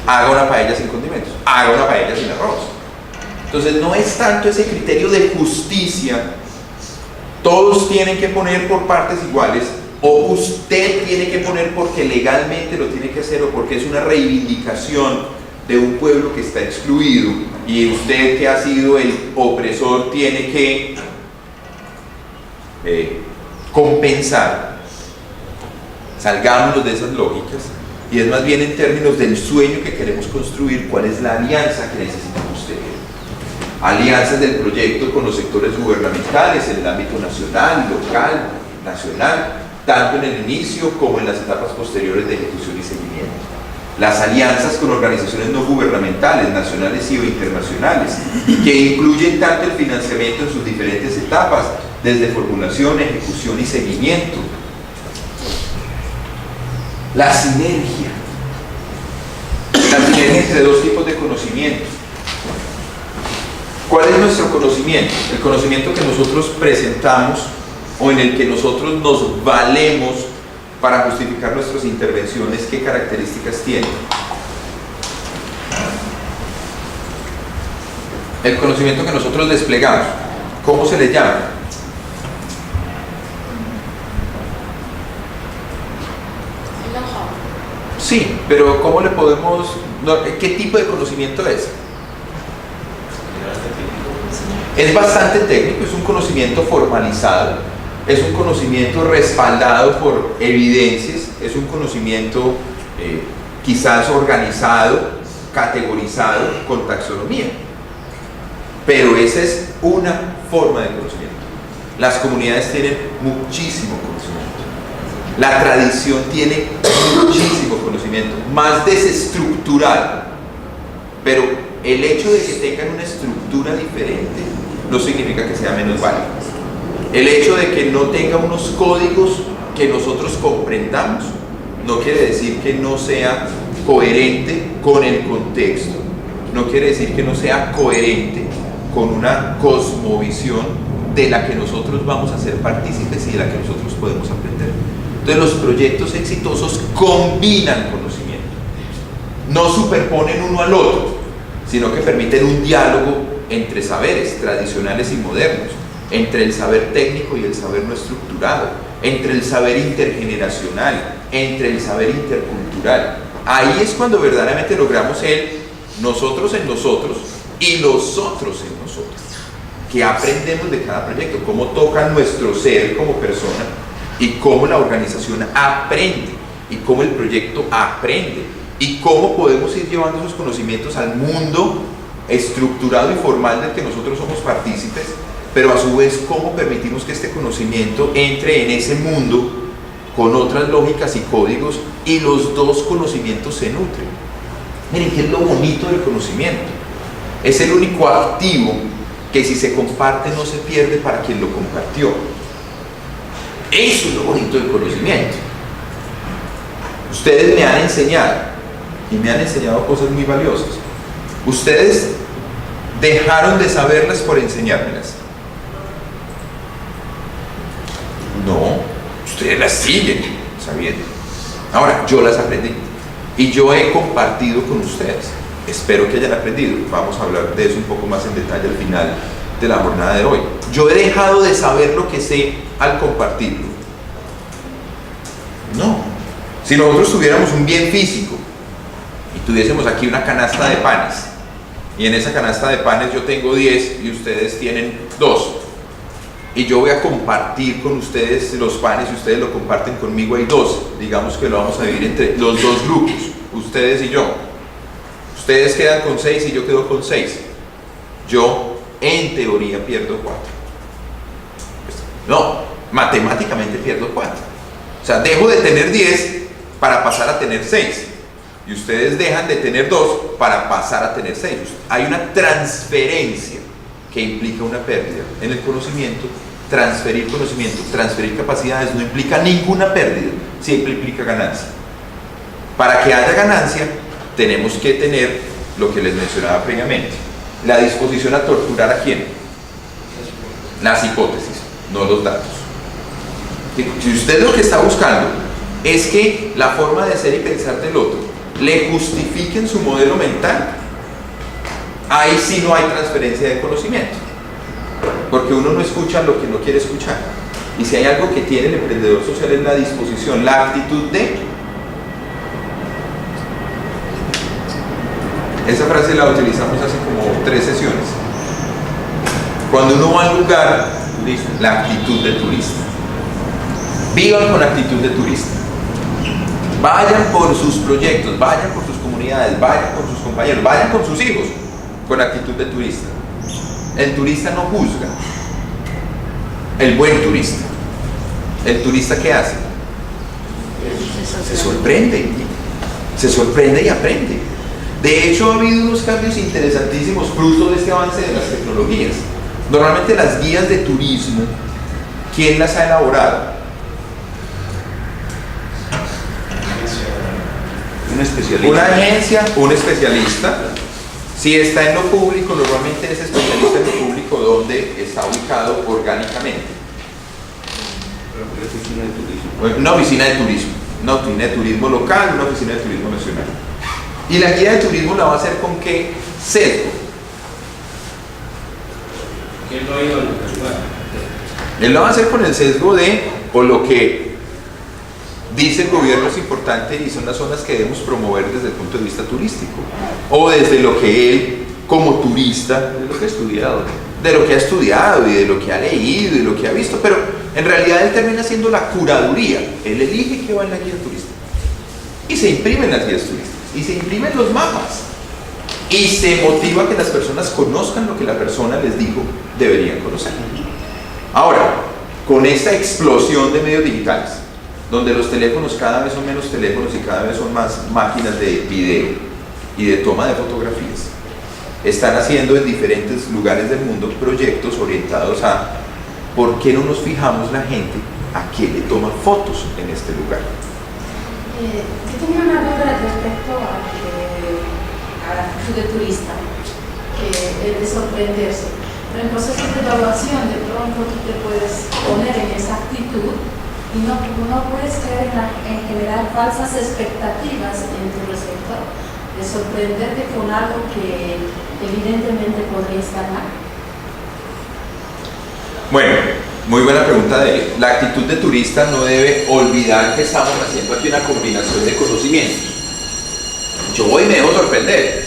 haga una paella sin condimentos, haga una paella sin arroz. Entonces no es tanto ese criterio de justicia, todos tienen que poner por partes iguales, o usted tiene que poner porque legalmente lo tiene que hacer, o porque es una reivindicación de un pueblo que está excluido, y usted, que ha sido el opresor, tiene que compensar. Salgámonos de esas lógicas, y es más bien en términos del sueño que queremos construir. ¿Cuál es la alianza que necesitamos tener? Alianzas del proyecto con los sectores gubernamentales en el ámbito nacional, local, nacional, tanto en el inicio como en las etapas posteriores de ejecución y seguimiento. Las alianzas con organizaciones no gubernamentales, nacionales y o internacionales, que incluyen tanto el financiamiento en sus diferentes etapas, desde formulación, ejecución y seguimiento. La sinergia entre dos tipos de conocimiento. ¿Cuál es nuestro conocimiento? El conocimiento que nosotros presentamos o en el que nosotros nos valemos para justificar nuestras intervenciones. ¿Qué características tiene? El conocimiento que nosotros desplegamos, ¿cómo se le llama? Sí, pero ¿cómo le podemos, qué tipo de conocimiento es? Es bastante técnico, es un conocimiento formalizado, es un conocimiento respaldado por evidencias, es un conocimiento quizás organizado, categorizado con taxonomía. Pero esa es una forma de conocimiento. Las comunidades tienen muchísimo conocimiento. La tradición tiene muchísimo conocimiento, más desestructurado. Pero el hecho de que tengan una estructura diferente no significa que sea menos válido. El hecho de que no tenga unos códigos que nosotros comprendamos no quiere decir que no sea coherente con el contexto, no quiere decir que no sea coherente con una cosmovisión de la que nosotros vamos a ser partícipes y de la que nosotros podemos aprender. Entonces los proyectos exitosos combinan conocimiento, no superponen uno al otro, sino que permiten un diálogo entre saberes tradicionales y modernos, entre el saber técnico y el saber no estructurado, entre el saber intergeneracional, entre el saber intercultural. Ahí es cuando verdaderamente logramos el nosotros en nosotros y los otros en nosotros. ¿Qué aprendemos de cada proyecto? ¿Cómo toca nuestro ser como persona? Y cómo la organización aprende, y cómo el proyecto aprende, y cómo podemos ir llevando esos conocimientos al mundo estructurado y formal del que nosotros somos partícipes, pero a su vez cómo permitimos que este conocimiento entre en ese mundo con otras lógicas y códigos, y los dos conocimientos se nutren. Miren, ¿qué es lo bonito del conocimiento? Es el único activo que si se comparte no se pierde para quien lo compartió. Eso es lo bonito del conocimiento. Ustedes me han enseñado, y me han enseñado cosas muy valiosas. Ustedes dejaron de saberlas por enseñármelas. No, ustedes las siguen sabiendo. Ahora, yo las aprendí y yo he compartido con ustedes. Espero que hayan aprendido. Vamos a hablar de eso un poco más en detalle al final de la jornada de hoy. Yo he dejado de saber lo que sé al compartirlo. No. Si nosotros tuviéramos un bien físico y tuviésemos aquí una canasta de panes, y en esa canasta de panes yo tengo 10 y ustedes tienen 2, y yo voy a compartir con ustedes los panes y ustedes lo comparten conmigo, hay 2, digamos que lo vamos a dividir entre los dos grupos, ustedes y yo. Ustedes quedan con 6 y yo quedo con 6. Yo, en teoría, pierdo 4. No, matemáticamente pierdo 4. O sea, dejo de tener 10 para pasar a tener 6. Y ustedes dejan de tener 2 para pasar a tener 6. Hay una transferencia que implica una pérdida. En el conocimiento, transferir conocimiento, transferir capacidades no implica ninguna pérdida, siempre implica ganancia. Para que haya ganancia, tenemos que tener lo que les mencionaba previamente, la disposición a torturar a quién, las hipótesis, no los datos. Si usted lo que está buscando es que la forma de ser y pensar del otro le justifiquen su modelo mental, ahí sí no hay transferencia de conocimiento, porque uno no escucha lo que no quiere escuchar. Y si hay algo que tiene el emprendedor social es la disposición, la actitud de. Esa frase la utilizamos hace como 3 sesiones. Cuando uno va al lugar, la actitud de turista. Vivan con actitud de turista. Vayan por sus proyectos, vayan por sus comunidades, vayan por sus compañeros, vayan con sus hijos, con actitud de turista. El turista no juzga. El buen turista. ¿El turista qué hace? Se sorprende. Se sorprende y aprende. De hecho, ha habido unos cambios interesantísimos fruto de este avance de las tecnologías. Normalmente las guías de turismo, ¿quién las ha elaborado? Un especialista. Una agencia, un especialista. Si está en lo público, normalmente ese especialista en lo público, ¿dónde está ubicado orgánicamente? Una oficina de turismo. Una oficina de turismo local, una oficina de turismo nacional. ¿Y la guía de turismo la va a hacer con qué sesgo? Él lo va a hacer con el sesgo de, por lo que dice el gobierno es importante y son las zonas que debemos promover desde el punto de vista turístico, o desde lo que él, como turista, De lo que he estudiado. de lo que ha estudiado y de lo que ha leído y lo que ha visto, pero en realidad él termina siendo la curaduría. Él elige qué va en la guía turística y se imprimen las guías turísticas y se imprimen los mapas y se motiva a que las personas conozcan lo que la persona les dijo deberían conocer. Ahora, con esta explosión de medios digitales, donde los teléfonos cada vez son menos teléfonos y cada vez son más máquinas de video y de toma de fotografías, están haciendo en diferentes lugares del mundo proyectos orientados a por qué no nos fijamos la gente a quién le toma fotos en este lugar. Yo tenía una duda respecto a la actitud de turista, que es de sorprenderse. Pero en procesos de evaluación, de pronto tú te puedes poner en esa actitud y no puedes crear en general falsas expectativas en tu receptor, de sorprenderte con algo que evidentemente podría estar mal. Bueno, muy buena pregunta de él. La actitud de turista no debe olvidar que estamos haciendo aquí una combinación de conocimientos. Yo voy y me debo sorprender,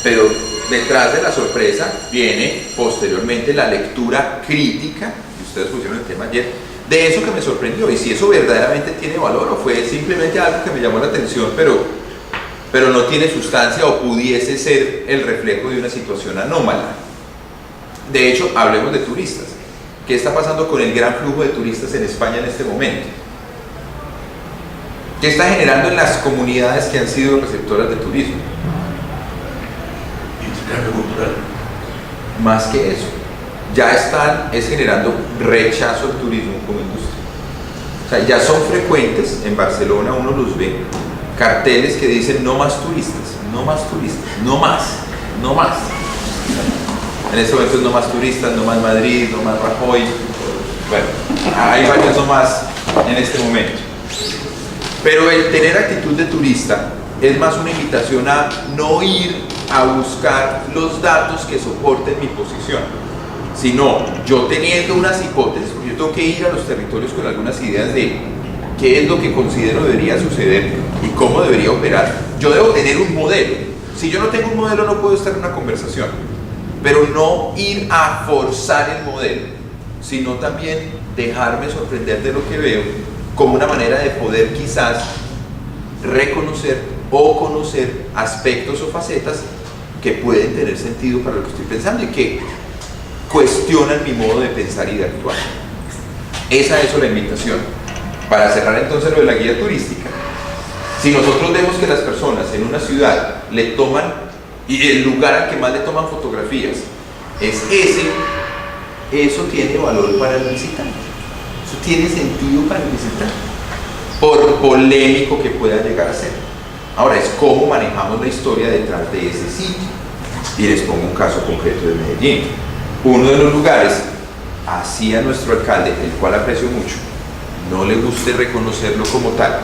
pero detrás de la sorpresa viene posteriormente la lectura crítica, y ustedes pusieron el tema ayer, de eso que me sorprendió y si eso verdaderamente tiene valor o fue simplemente algo que me llamó la atención, pero no tiene sustancia o pudiese ser el reflejo de una situación anómala. De hecho, hablemos de turistas. ¿Qué está pasando con el gran flujo de turistas en España en este momento? ¿Qué está generando en las comunidades que han sido receptoras de turismo? Intercambio cultural. Más que eso, ya es generando rechazo al turismo como industria. O sea, ya son frecuentes, en Barcelona uno los ve, carteles que dicen no más turistas, no más turistas, no más, no más. En este momento es no más turistas, no más Madrid, no más Rajoy. Bueno, hay varios no más en este momento. Pero el tener actitud de turista es más una invitación a no ir a buscar los datos que soporten mi posición, sino yo teniendo unas hipótesis, yo tengo que ir a los territorios con algunas ideas de qué es lo que considero debería suceder y cómo debería operar. Yo debo tener un modelo. Si yo no tengo un modelo no puedo estar en una conversación, pero no ir a forzar el modelo, sino también dejarme sorprender de lo que veo como una manera de poder quizás reconocer o conocer aspectos o facetas que pueden tener sentido para lo que estoy pensando y que cuestionan mi modo de pensar y de actuar. Esa es la invitación. Para cerrar entonces lo de la guía turística, si nosotros vemos que las personas en una ciudad le toman, y el lugar al que más le toman fotografías es ese, eso tiene valor para el visitante, eso tiene sentido para el visitante, por polémico que pueda llegar a ser. Ahora es cómo manejamos la historia detrás de ese sitio. Y les pongo un caso concreto de Medellín. Uno de los lugares, así a nuestro alcalde, el cual aprecio mucho, no le guste reconocerlo como tal,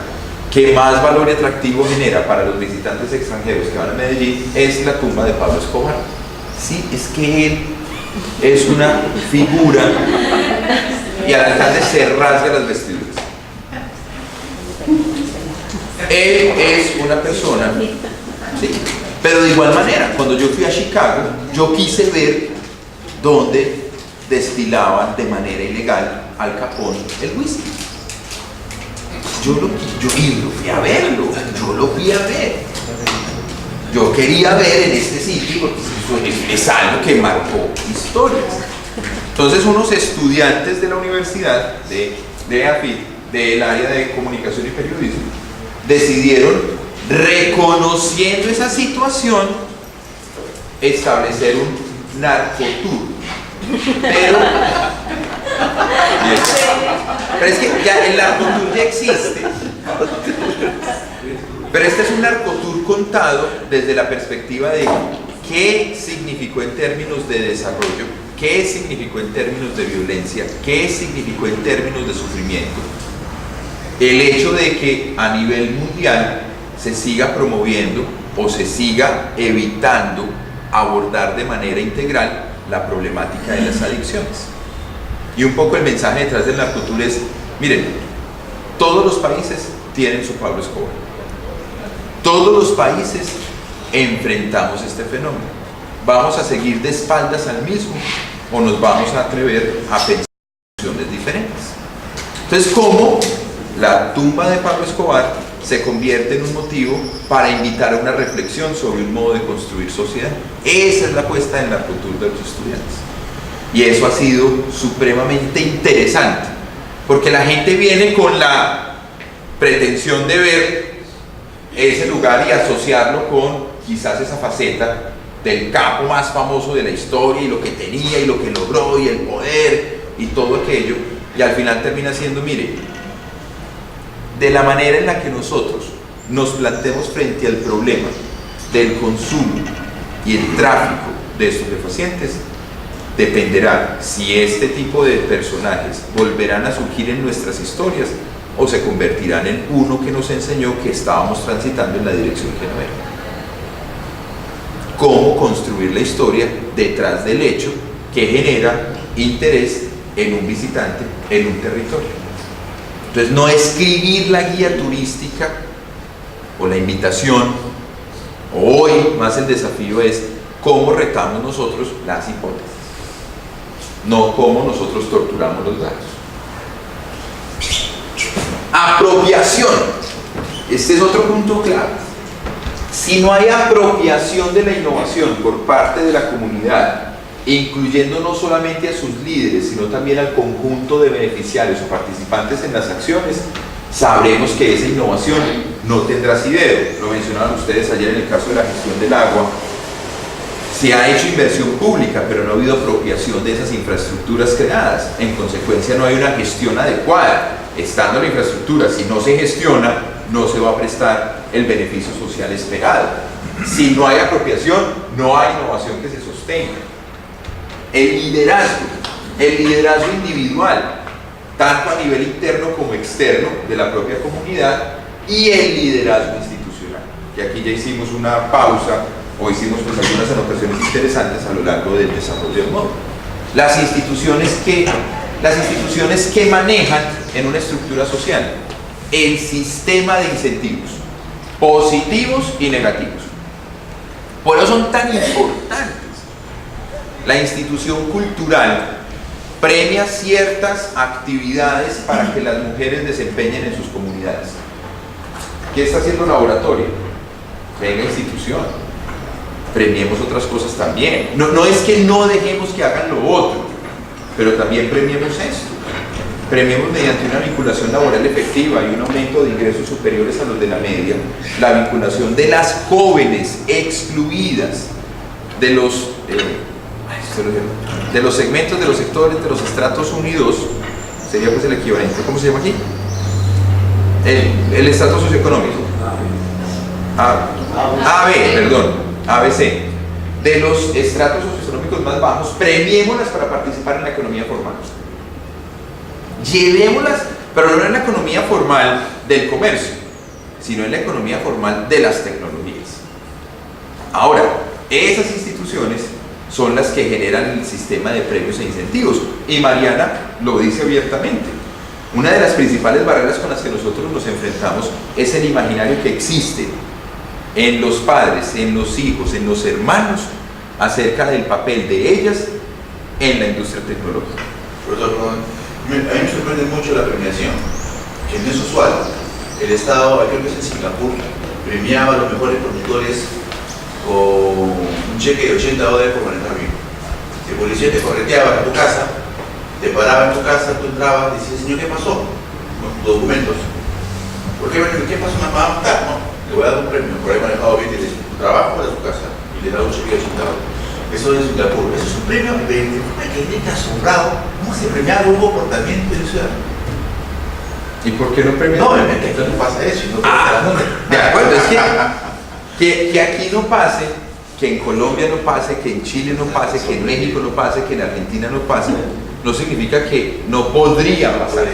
que más valor y atractivo genera para los visitantes extranjeros que van a Medellín es la tumba de Pablo Escobar. Sí, es que él es una figura y al alcalde se rasga las vestiduras. Él es una persona, ¿sí? Pero de igual manera, cuando yo fui a Chicago, yo quise ver dónde destilaban de manera ilegal Al Capone el whisky. Yo fui a verlo, yo lo fui a ver. Yo quería ver en este sitio porque es algo que marcó historias. Entonces unos estudiantes de la universidad de AFIT, del área de comunicación y periodismo, decidieron, reconociendo esa situación, establecer un narcotour. Pero es que ya el narcotour ya existe. Pero este es un narcotour contado desde la perspectiva de qué significó en términos de desarrollo, qué significó en términos de violencia, qué significó en términos de sufrimiento el hecho de que a nivel mundial se siga promoviendo o se siga evitando abordar de manera integral la problemática de las adicciones. Y un poco el mensaje detrás del narcotour es, miren, Todos los países tienen su Pablo Escobar. Todos los países enfrentamos este fenómeno. ¿Vamos a seguir de espaldas al mismo o nos vamos a atrever a pensar soluciones diferentes? Entonces, ¿cómo la tumba de Pablo Escobar se convierte en un motivo para invitar a una reflexión sobre un modo de construir sociedad? Esa es la apuesta en la cultura de los estudiantes. Y eso ha sido supremamente interesante, porque la gente viene con la pretensión de ver ese lugar y asociarlo con quizás esa faceta del capo más famoso de la historia y lo que tenía y lo que logró y el poder y todo aquello, y al final termina siendo, mire, de la manera en la que nosotros nos planteemos frente al problema del consumo y el tráfico de estupefacientes, dependerá si este tipo de personajes volverán a surgir en nuestras historias o se convertirán en uno que nos enseñó que estábamos transitando en la dirección que no era. Cómo construir la historia detrás del hecho que genera interés en un visitante, en un territorio. Entonces, no escribir la guía turística o la invitación, hoy más el desafío es cómo retamos nosotros las hipótesis, no cómo nosotros torturamos los datos. Apropiación. Este es otro punto clave. Si no hay apropiación de la innovación por parte de la comunidad, incluyendo no solamente a sus líderes, sino también al conjunto de beneficiarios o participantes en las acciones, sabremos que esa innovación no tendrá asidero. Lo mencionaban ustedes ayer en el caso de la gestión del agua. Se ha hecho inversión pública, pero no ha habido apropiación de esas infraestructuras creadas. En consecuencia, no hay una gestión adecuada. Estando la infraestructura, si no se gestiona, no se va a prestar el beneficio social esperado. Si no hay apropiación, no hay innovación que se sostenga. El liderazgo individual, tanto a nivel interno como externo de la propia comunidad, y el liderazgo institucional, que aquí ya hicimos una pausa o hicimos pues algunas anotaciones interesantes a lo largo del desarrollo del módulo. Las instituciones que manejan en una estructura social el sistema de incentivos positivos y negativos. Por eso son tan importantes. La institución cultural premia ciertas actividades para que las mujeres desempeñen en sus comunidades. ¿Qué está haciendo el laboratorio? Venga, institución, premiemos otras cosas también. No es que no dejemos que hagan lo otro, pero también premiemos esto. Premiemos mediante una vinculación laboral efectiva y un aumento de ingresos superiores a los de la media, la vinculación de las jóvenes excluidas de los segmentos, de los sectores, de los estratos 1 y 2, sería pues el equivalente, ¿cómo se llama aquí? El estrato socioeconómico. ABC. De los estratos socioeconómicos más bajos, premiémoslas para participar en la economía formal. Llevémoslas, pero no en la economía formal del comercio, sino en la economía formal de las tecnologías. Ahora, esas instituciones son las que generan el sistema de premios e incentivos, y Mariana lo dice abiertamente. Una de las principales barreras con las que nosotros nos enfrentamos es el imaginario que existe en los padres, en los hijos, en los hermanos, acerca del papel de ellas en la industria tecnológica. Profesor, a mí me sorprende mucho la premiación, que no es usual. El Estado, creo que es en Singapur, premiaba a los mejores productores con un cheque de $80 por manejar bien. Si el policía te correteaba a tu casa, te paraba en tu casa, tú entrabas y decías, señor, ¿qué pasó? Con tus documentos. ¿Por qué? ¿Qué pasó? ¿Me va a matar? No, le voy a dar un premio por haber manejado bien tu trabajo de su casa y le da un cheque de $80. Eso es Singapur. Eso es un premio de que asombrado. ¿Cómo se premiaba un comportamiento de ciudad? ¿Y por qué no premiar? No, es que aquí no pasa eso. No de acuerdo, es que aquí no pase, que en Colombia no pase, que en Chile no pase, que en México no pase, que en Argentina no pase, no significa que no podría pasar.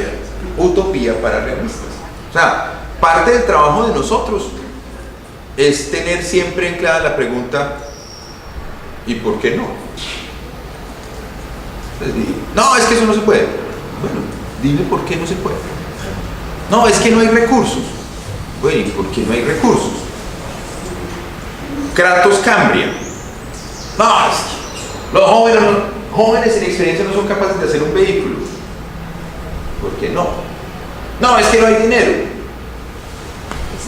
Utopía para realistas. O sea, parte del trabajo de nosotros es tener siempre en clara la pregunta, ¿y por qué no? No, es que eso no se puede. Bueno, dime por qué no se puede. No, es que no hay recursos. Bueno, ¿y por qué no hay recursos? Kratos Cambria. No, es que los jóvenes sin experiencia no son capaces de hacer un vehículo. ¿Por qué no? No, es que no hay dinero.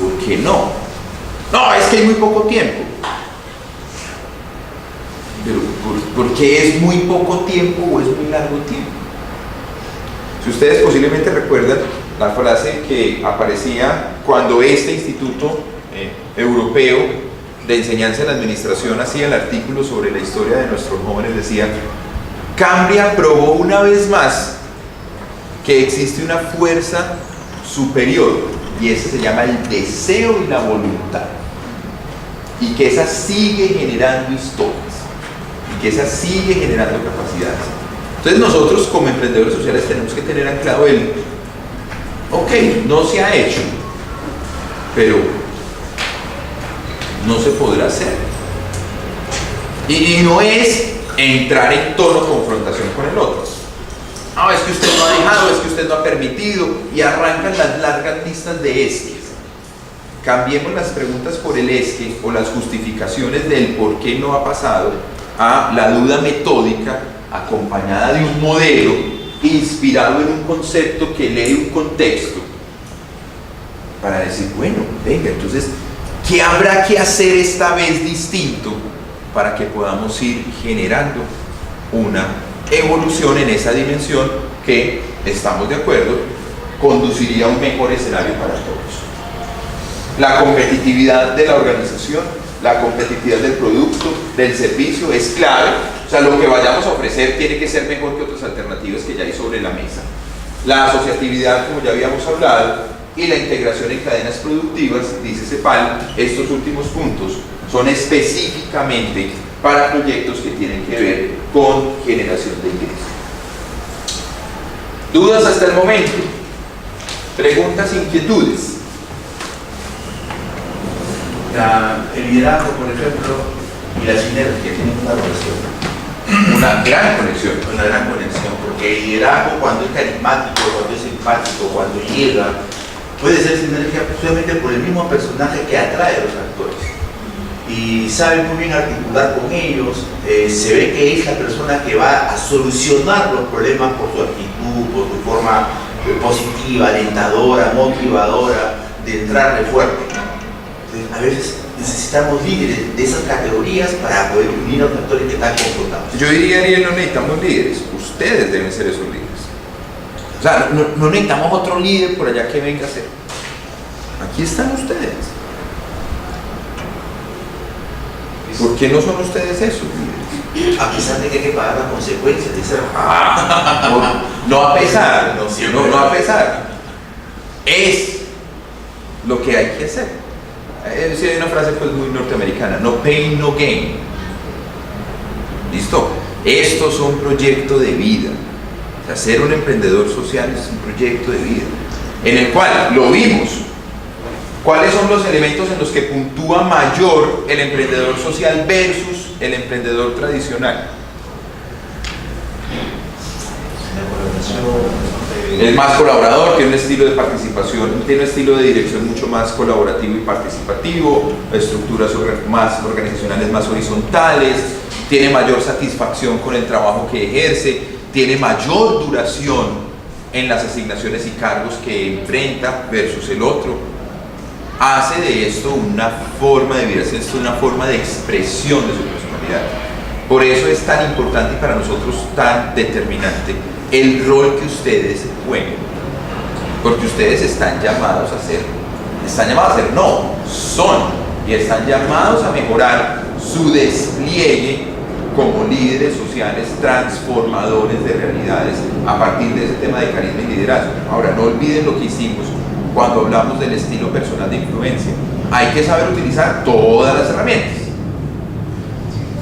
¿Por qué no? No, es que hay muy poco tiempo. Pero ¿por qué es muy poco tiempo o es muy largo tiempo? Si ustedes posiblemente recuerdan la frase que aparecía cuando este Instituto Europeo de Enseñanza en la Administración hacía el artículo sobre la historia de nuestros jóvenes, decía: Cambria probó una vez más que existe una fuerza superior, y ese se llama el deseo y la voluntad, y que esa sigue generando historias, y que esa sigue generando capacidades. Entonces nosotros como emprendedores sociales tenemos que tener anclado el: ok, no se ha hecho, pero no se podrá hacer. Y no es entrar en tono confrontación con el otro. No, es que usted no ha dejado, es que usted no ha permitido, y arrancan las largas listas de esques. Cambiemos las preguntas por el esque o las justificaciones del por qué no ha pasado a la duda metódica acompañada de un modelo inspirado en un concepto que lee un contexto para decir: bueno, venga, entonces, ¿qué habrá que hacer esta vez distinto para que podamos ir generando una evolución en esa dimensión que, estamos de acuerdo, conduciría a un mejor escenario para todos? La competitividad de la organización, la competitividad del producto, del servicio es clave. O sea, lo que vayamos a ofrecer tiene que ser mejor que otras alternativas que ya hay sobre la mesa. La asociatividad, como ya habíamos hablado, y la integración en cadenas productivas, dice CEPAL, estos últimos puntos son específicamente para proyectos que tienen que ver con generación de ingresos. ¿Dudas hasta el momento? ¿Preguntas, inquietudes? El liderazgo, por ejemplo, y la sinergia tienen una relación. Una gran conexión. Una gran conexión, porque el liderazgo, cuando es carismático, cuando es simpático, cuando llega, puede ser sinergia solamente por el mismo personaje que atrae a los actores. Y sabe muy bien articular con ellos, se ve que es la persona que va a solucionar los problemas por su actitud, por su forma positiva, alentadora, motivadora, de entrarle fuerte. Entonces, a veces necesitamos líderes de esas categorías para poder unir a los actores que están confrontados. Yo diría, Ariel, no necesitamos líderes, ustedes deben ser esos líderes. O sea, no necesitamos otro líder por allá que venga a ser. Aquí están ustedes. ¿Por qué no son ustedes esos líderes? A pesar de que hay que pagar las consecuencias de ser. No a pesar, No, no a pesar. Es lo que hay que hacer. Sí, hay una frase pues muy norteamericana: no pain, no gain. ¿Listo? Esto es un proyecto de vida. O sea, ser un emprendedor social es un proyecto de vida, en el cual lo vimos. ¿Cuáles son los elementos en los que puntúa mayor el emprendedor social versus el emprendedor tradicional? Es más colaborador, tiene un estilo de participación, tiene un estilo de dirección mucho más colaborativo y participativo, estructuras más organizacionales más horizontales, tiene mayor satisfacción con el trabajo que ejerce, tiene mayor duración en las asignaciones y cargos que enfrenta versus el otro. Hace de esto una forma de vida, hace esto una forma de expresión de su personalidad. Por eso es tan importante y para nosotros tan determinante el rol que ustedes juegan, porque ustedes están llamados a ser, no, son, y están llamados a mejorar su despliegue como líderes sociales transformadores de realidades a partir de ese tema de carisma y liderazgo. Ahora, no olviden lo que hicimos cuando hablamos del estilo personal de influencia. Hay que saber utilizar todas las herramientas.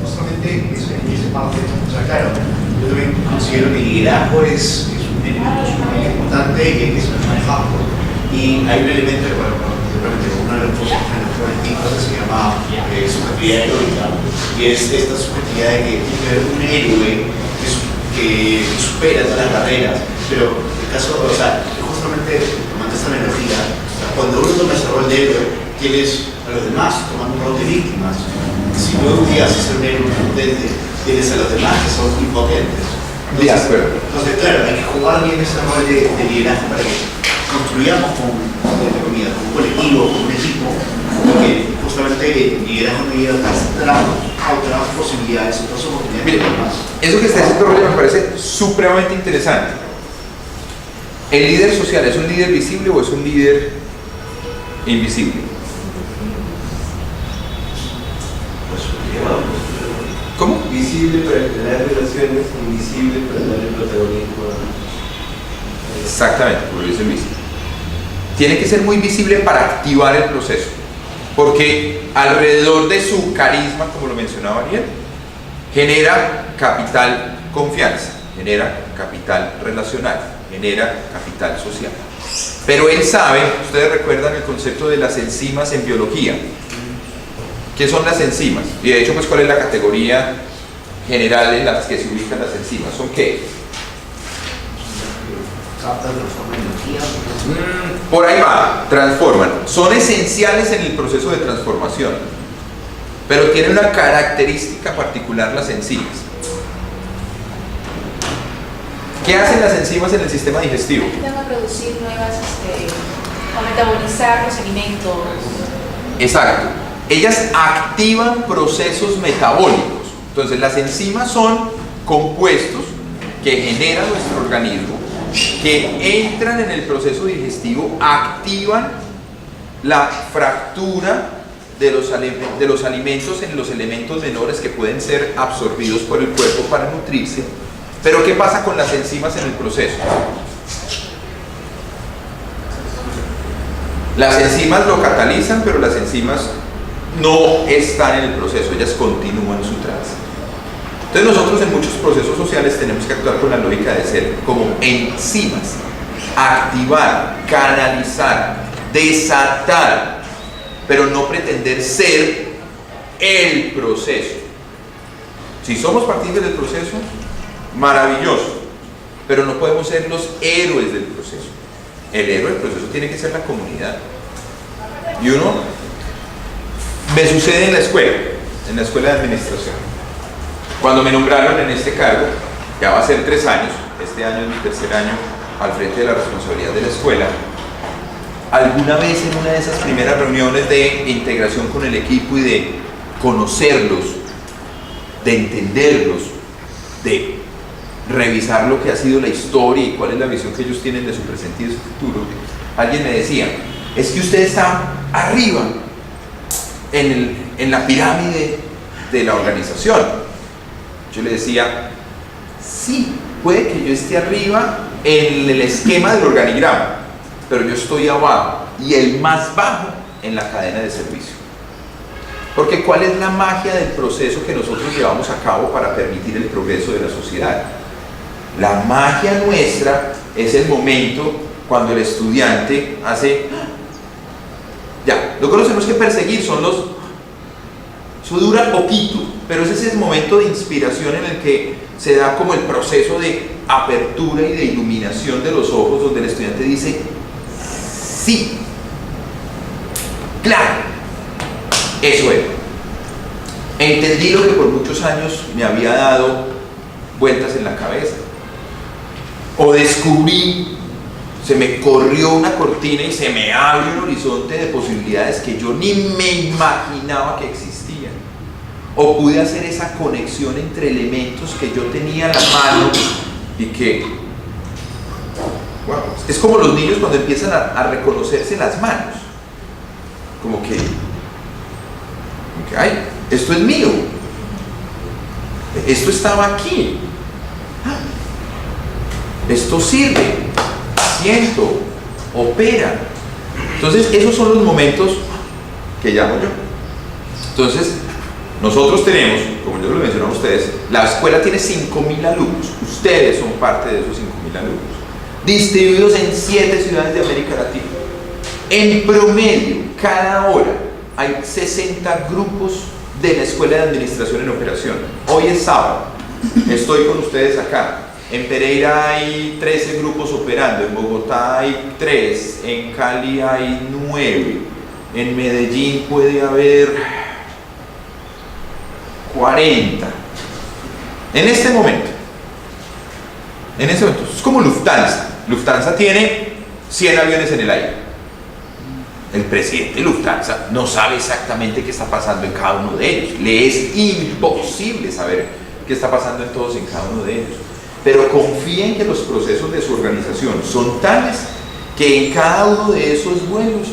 Justamente eso es parte, o sea, claro, yo también considero que el liderazgo es un elemento sumamente importante y hay que saber manejarlo. Y hay un elemento que, bueno, simplemente uno de los cosas que se llama subjetividad heroica, y es esta subjetividad de que un héroe que supera todas las barreras, pero el caso, o sea, justamente tomando esta analogía, cuando uno toma ese rol de héroe, tienes a los demás tomando un rol de víctimas. Si no un día haces ser un héroe impotente, tienes a los demás que son impotentes. Entonces, claro, hay que jugar bien ese rol de liderazgo para que construyamos como un colectivo, como un equipo, porque justamente el liderazgo no lleva a otras posibilidades, otras oportunidades. Mire, eso que está diciendo Roger me parece supremamente interesante. ¿El líder social es un líder visible o es un líder invisible? ¿Cómo? Visible para crear relaciones, invisible para darle protagonismo a... Exactamente, por eso es visible. Tiene que ser muy visible para activar el proceso, porque alrededor de su carisma, como lo mencionaba Ariel, genera capital confianza, genera capital relacional, genera capital social. Pero él sabe, ustedes recuerdan el concepto de las enzimas en biología. ¿Qué son las enzimas? Y de hecho, pues, ¿cuál es la categoría general en las que se ubican las enzimas? ¿Son qué? Por ahí va, transforman. Son esenciales en el proceso de transformación, pero tienen una característica particular las enzimas. ¿Qué hacen las enzimas en el sistema digestivo? Van a producir nuevas, a metabolizar los alimentos. Exacto. Ellas activan procesos metabólicos. Entonces, las enzimas son compuestos que genera nuestro organismo, que entran en el proceso digestivo, activan la fractura de los alimentos en los elementos menores que pueden ser absorbidos por el cuerpo para nutrirse. Pero ¿qué pasa con las enzimas en el proceso? Las enzimas lo catalizan, pero las enzimas no están en el proceso, ellas continúan su tránsito. Entonces nosotros en muchos procesos sociales tenemos que actuar con la lógica de ser como enzimas, activar, canalizar, desatar, pero no pretender ser el proceso. Si somos partícipes del proceso, maravilloso, pero no podemos ser los héroes del proceso. El héroe del proceso tiene que ser la comunidad. Y me sucede en la escuela de administración. Cuando me nombraron en este cargo, ya va a ser 3 años, este año es mi tercer año al frente de la responsabilidad de la escuela, alguna vez en una de esas primeras reuniones de integración con el equipo y de conocerlos, de entenderlos, de revisar lo que ha sido la historia y cuál es la visión que ellos tienen de su presente y de su futuro, alguien me decía, es que usted está arriba en la pirámide de la organización. Yo le decía, sí, puede que yo esté arriba en el esquema del organigrama, pero yo estoy abajo y el más bajo en la cadena de servicio. Porque ¿cuál es la magia del proceso que nosotros llevamos a cabo para permitir el progreso de la sociedad? La magia nuestra es el momento cuando el estudiante hace, ya, lo que nos tenemos que perseguir son eso dura poquito, pero es ese momento de inspiración en el que se da como el proceso de apertura y de iluminación de los ojos, donde el estudiante dice, sí, claro, eso es. Entendí lo que por muchos años me había dado vueltas en la cabeza, o descubrí, se me corrió una cortina y se me abrió un horizonte de posibilidades que yo ni me imaginaba que existían. O pude hacer esa conexión entre elementos que yo tenía a la mano y que, wow, es como los niños cuando empiezan a reconocerse las manos, como que, ay, esto es mío, esto estaba aquí, esto sirve, siento, opera. Entonces esos son los momentos que llamo yo. Entonces nosotros tenemos, como yo lo mencioné a ustedes, la escuela tiene 5.000 alumnos, ustedes son parte de esos 5.000 alumnos, distribuidos en 7 ciudades de América Latina. En promedio, cada hora hay 60 grupos de la Escuela de Administración en operación. Hoy es sábado, estoy con ustedes acá. En Pereira hay 13 grupos operando, en Bogotá hay 3, en Cali hay 9, en Medellín puede haber 40. En este momento, es como Lufthansa. Lufthansa tiene 100 aviones en el aire. El presidente de Lufthansa no sabe exactamente qué está pasando en cada uno de ellos. Le es imposible saber qué está pasando en todos y en cada uno de ellos. Pero confía en que los procesos de su organización son tales que en cada uno de esos vuelos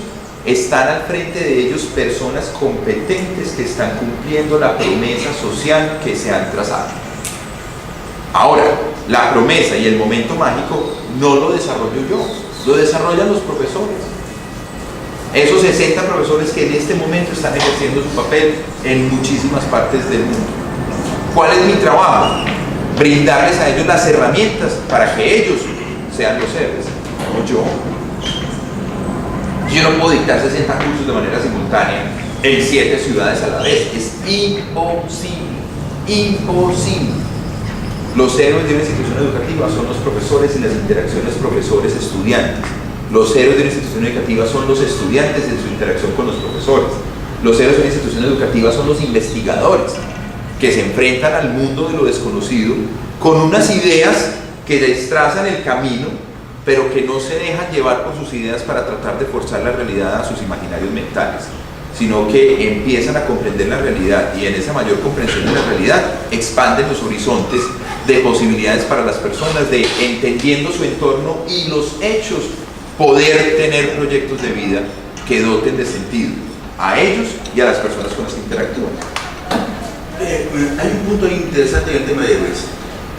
están al frente de ellos personas competentes que están cumpliendo la promesa social que se han trazado. Ahora, la promesa y el momento mágico no lo desarrollo yo, lo desarrollan los profesores. Esos 60 profesores que en este momento están ejerciendo su papel en muchísimas partes del mundo. ¿Cuál es mi trabajo? Brindarles a ellos las herramientas para que ellos sean los héroes, no yo. Yo no puedo dictar 60 cursos de manera simultánea en 7 ciudades a la vez. Es imposible, imposible. Los héroes de una institución educativa son los profesores y las interacciones profesores-estudiantes. Los héroes de una institución educativa son los estudiantes en su interacción con los profesores. Los héroes de una institución educativa son los investigadores que se enfrentan al mundo de lo desconocido con unas ideas que les trazan el camino, pero que no se dejan llevar por sus ideas para tratar de forzar la realidad a sus imaginarios mentales, sino que empiezan a comprender la realidad y en esa mayor comprensión de la realidad expanden los horizontes de posibilidades para las personas, de entendiendo su entorno y los hechos, poder tener proyectos de vida que doten de sentido a ellos y a las personas con las que interactúan. Hay un punto interesante en el tema de héroes.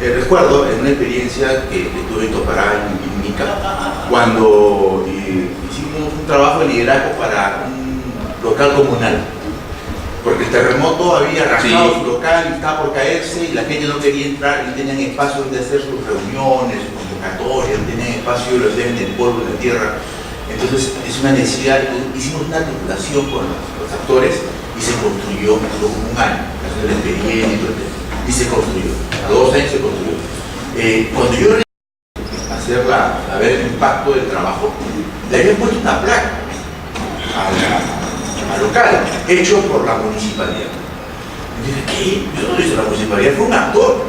Recuerdo en una experiencia que tuve en Topará, en Ica, cuando hicimos un trabajo de liderazgo para un local comunal, porque el terremoto había arrasado su local y estaba por caerse y la gente no quería entrar, no tenían espacio donde hacer sus reuniones, sus convocatorias, no tenían espacio, los deben del polvo, de la tierra. Entonces es una necesidad. Hicimos una articulación con los actores y se construyó, duró como un año, la experiencia y se construyó. A 2 años se construyó. Cuando yo a ver el impacto del trabajo, le habían puesto una placa al local, hecho por la municipalidad. Y dije, ¿qué? Yo no lo hice la municipalidad, fue un actor.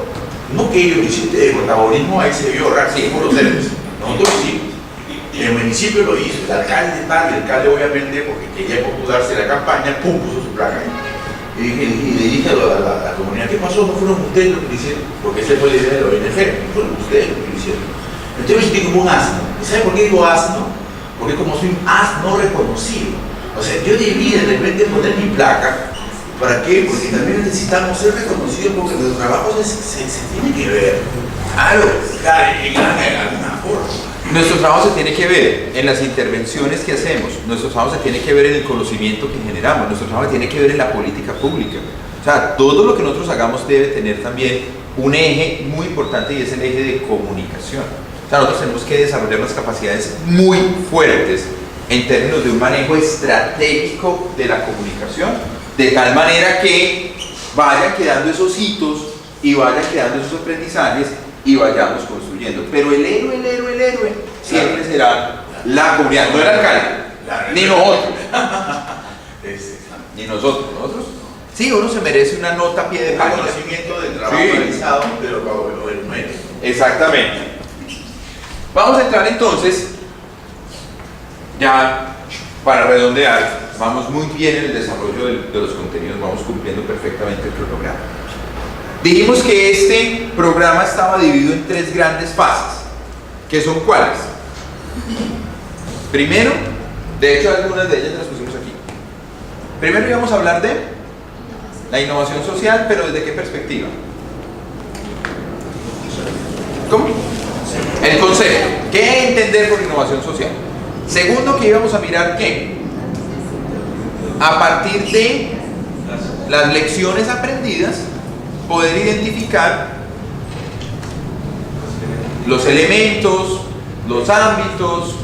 No que ellos hicieron el protagonismo, ahí se vio racismo los héroes. Nosotros lo hicimos. El municipio lo hizo, el alcalde tal, el alcalde obviamente, porque quería postularse la campaña, pum, puso su placa ahí. Y le dije a la comunidad, ¿qué pasó? ¿No fueron ustedes los que lo hicieron? Porque esa fue la idea de la ONG, no fueron ustedes los que lo hicieron. Entonces me sentí como un asno. ¿Y saben por qué digo asno? Porque como soy un asno reconocido. O sea, yo debí de repente poner mi placa. ¿Para qué? Porque también necesitamos ser reconocidos porque nuestro trabajo se tiene que ver. Claro, en alguna forma. Nuestro trabajo se tiene que ver en las intervenciones que hacemos, nuestro trabajo se tiene que ver en el conocimiento que generamos, nuestro trabajo se tiene que ver en la política pública. O sea, todo lo que nosotros hagamos debe tener también un eje muy importante y es el eje de comunicación. O sea, nosotros tenemos que desarrollar unas capacidades muy fuertes en términos de un manejo estratégico de la comunicación, de tal manera que vayan quedando esos hitos y vayan quedando esos aprendizajes y vayamos construyendo. Pero el héroe siempre será la comunidad, no el alcalde, ni nosotros. Ni nosotros. Sí, uno se merece una nota a pie de página. Reconocimiento del trabajo realizado, pero el medio. Exactamente. Vamos a entrar entonces, ya para redondear, vamos muy bien en el desarrollo de los contenidos, vamos cumpliendo perfectamente el cronograma. Dijimos que este programa estaba dividido en 3 grandes fases, que son ¿cuáles? Primero, de hecho algunas de ellas las pusimos aquí. Primero íbamos a hablar de la innovación social, pero ¿desde qué perspectiva? ¿Cómo? El concepto. ¿Qué entender por innovación social? Segundo, que íbamos a mirar ¿qué? A partir de las lecciones aprendidas, poder identificar los elementos, los ámbitos,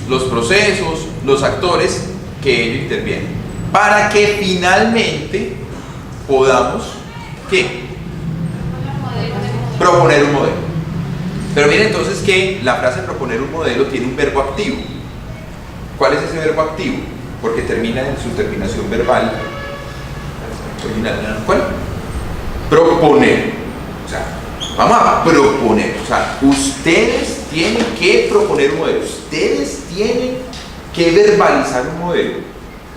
los procesos, los actores que ello intervienen, para que finalmente podamos ¿qué? Proponer un modelo. Pero miren entonces que la frase proponer un modelo tiene un verbo activo. ¿Cuál es ese verbo activo? Porque termina en su terminación verbal original. ¿Cuál? Proponer. O sea, vamos a proponer. O sea, ustedes tienen que proponer un modelo. Ustedes tienen que verbalizar un modelo.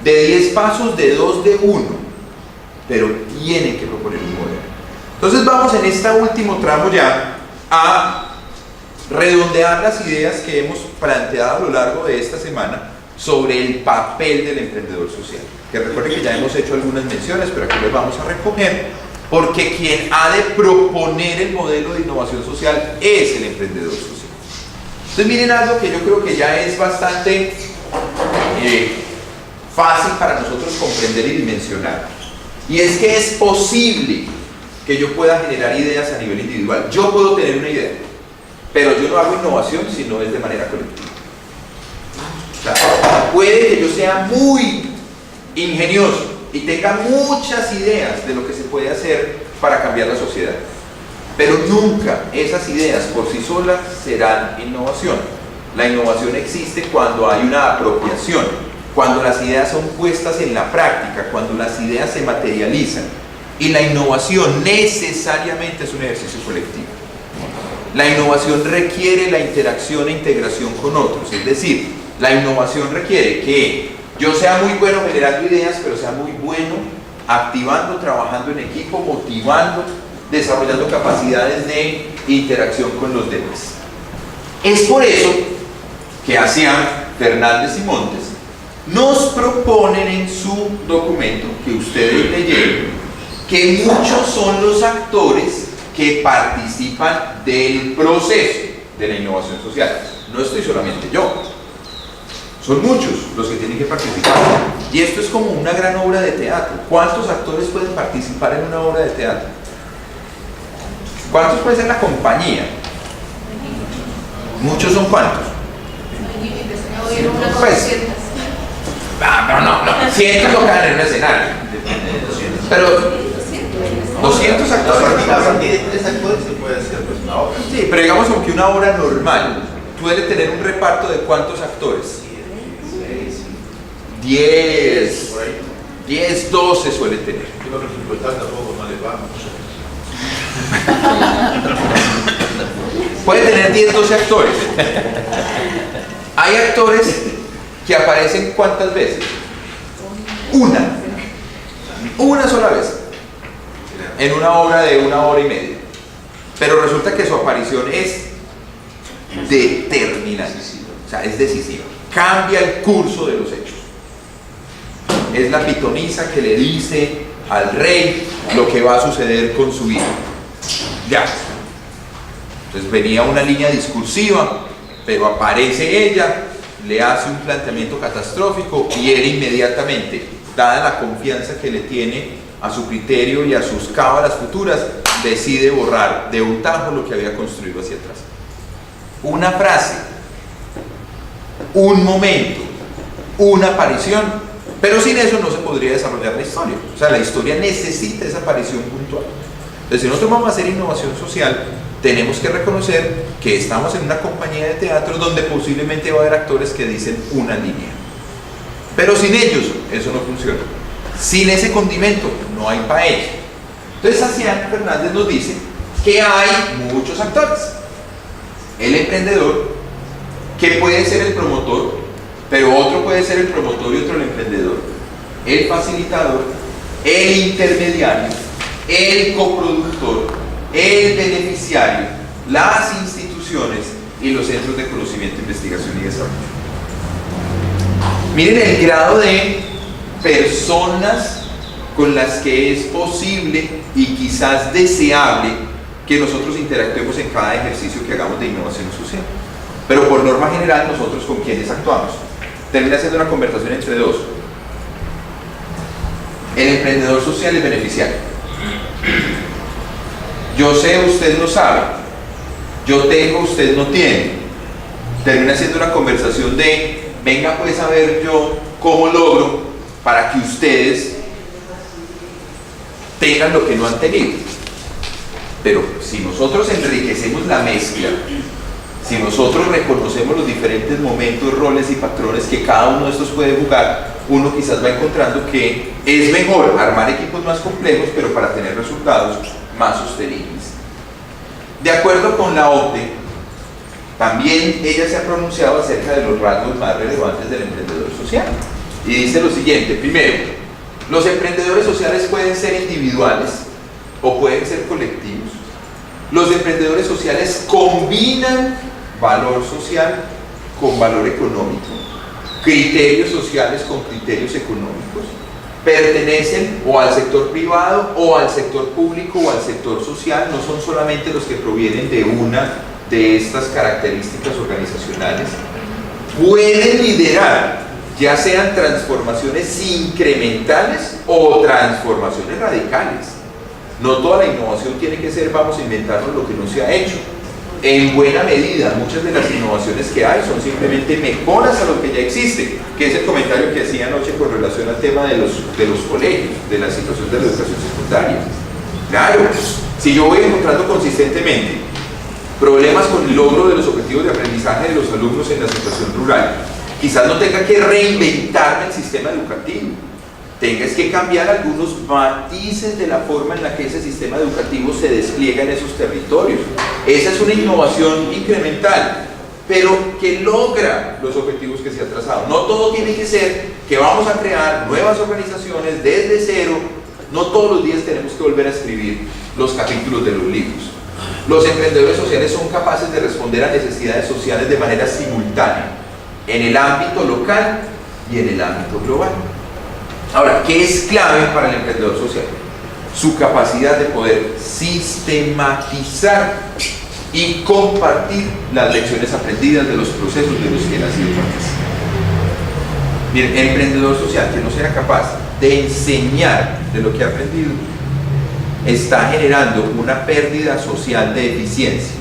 De 10 pasos, de 2, de 1. Pero tienen que proponer un modelo. Entonces vamos en este último tramo ya a redondear las ideas que hemos planteado a lo largo de esta semana sobre el papel del emprendedor social. Que recuerden que ya hemos hecho algunas menciones, pero aquí les vamos a recoger, porque quien ha de proponer el modelo de innovación social es el emprendedor social. Entonces miren algo que yo creo que ya es bastante fácil para nosotros comprender y dimensionar. Y es que es posible que yo pueda generar ideas a nivel individual. Yo puedo tener una idea, pero yo no hago innovación si no es de manera colectiva. O sea, puede que yo sea muy ingenioso y tenga muchas ideas de lo que se puede hacer para cambiar la sociedad, pero nunca esas ideas por sí solas serán innovación. La innovación existe cuando hay una apropiación, cuando las ideas son puestas en la práctica, cuando las ideas se materializan. Y la innovación necesariamente es un ejercicio colectivo. La innovación requiere la interacción e integración con otros, es decir, la innovación requiere que yo sea muy bueno generando ideas, pero sea muy bueno activando, trabajando en equipo, motivando, desarrollando capacidades de interacción con los demás. Es por eso que Asian, Fernández y Montes nos proponen en su documento que ustedes leyeron que muchos son los actores que participan del proceso de la innovación social. No estoy solamente yo, son muchos los que tienen que participar. Y esto es como una gran obra de teatro. ¿Cuántos actores pueden participar en una obra de teatro? ¿Cuántos puede ser la compañía? ¿Muchos son cuántos? Pues, no, cientos lo caen en un escenario. Pero 200 actores. A partir de 3 actores se puede hacer pues una obra. Sí, pero digamos como que una obra normal puede tener un reparto de ¿cuántos actores? 10, 12 suele tener. Yo creo que presupuestar tampoco no les va. Puede tener 10, 12 actores. Hay actores que aparecen ¿cuántas veces? Una sola vez en una obra de 1 hora y media, pero resulta que su aparición es determinante, o sea, es decisiva, cambia el curso de los hechos. Es la pitonisa que le dice al rey lo que va a suceder con su hijo. Ya. Entonces venía una línea discursiva, pero aparece ella, le hace un planteamiento catastrófico y él inmediatamente, dada la confianza que le tiene a su criterio y a sus cábalas futuras, decide borrar de un tajo lo que había construido hacia atrás. Una frase, un momento, una aparición, pero sin eso no se podría desarrollar la historia. O sea, la historia necesita esa aparición puntual. Entonces, si nosotros vamos a hacer innovación social, tenemos que reconocer que estamos en una compañía de teatro donde posiblemente va a haber actores que dicen una línea. Pero sin ellos, eso no funciona. Sin ese condimento, no hay paella. Entonces, Asian Fernández nos dice que hay muchos actores. El emprendedor, que puede ser el promotor, pero otro puede ser el promotor y otro el emprendedor. El facilitador, el intermediario, el coproductor, el beneficiario, las instituciones y los centros de conocimiento, investigación y desarrollo. Miren el grado de personas con las que es posible y quizás deseable que nosotros interactuemos en cada ejercicio que hagamos de innovación social. Pero por norma general, nosotros con quienes actuamos termina siendo una conversación entre dos: el emprendedor social y el beneficiario. Yo sé, usted no sabe. Yo tengo, usted no tiene. Termina siendo una conversación de venga pues a ver yo cómo logro para que ustedes tengan lo que no han tenido. Pero si nosotros enriquecemos la mezcla, si nosotros reconocemos los diferentes momentos, roles y patrones que cada uno de estos puede jugar, uno quizás va encontrando que es mejor armar equipos más complejos, pero para tener resultados más sostenibles. De acuerdo con la OCDE, también ella se ha pronunciado acerca de los rasgos más relevantes del emprendedor social. Y dice lo siguiente: primero, los emprendedores sociales pueden ser individuales o pueden ser colectivos. Los emprendedores sociales combinan valor social con valor económico, criterios sociales con criterios económicos, pertenecen o al sector privado o al sector público o al sector social, no son solamente los que provienen de una de estas características organizacionales. Pueden liderar ya sean transformaciones incrementales o transformaciones radicales. No toda la innovación tiene que ser vamos a inventarnos lo que no se ha hecho. En buena medida, muchas de las innovaciones que hay son simplemente mejoras a lo que ya existe, que es el comentario que hacía anoche con relación al tema de los colegios, de la situación de la educación secundaria. Claro, si yo voy encontrando consistentemente problemas con el logro de los objetivos de aprendizaje de los alumnos en la situación rural, quizás no tenga que reinventarme el sistema educativo, tengas que cambiar algunos matices de la forma en la que ese sistema educativo se despliega en esos territorios. Esa es una innovación incremental, pero que logra los objetivos que se han trazado. No todo tiene que ser que vamos a crear nuevas organizaciones desde cero. No todos los días tenemos que volver a escribir los capítulos de los libros. Los emprendedores sociales son capaces de responder a necesidades sociales de manera simultánea, en el ámbito local y en el ámbito global. Ahora, ¿qué es clave para el emprendedor social? Su capacidad de poder sistematizar y compartir las lecciones aprendidas de los procesos de los que él ha sido partícipe. Bien, el emprendedor social que no sea capaz de enseñar de lo que ha aprendido está generando una pérdida social de eficiencia.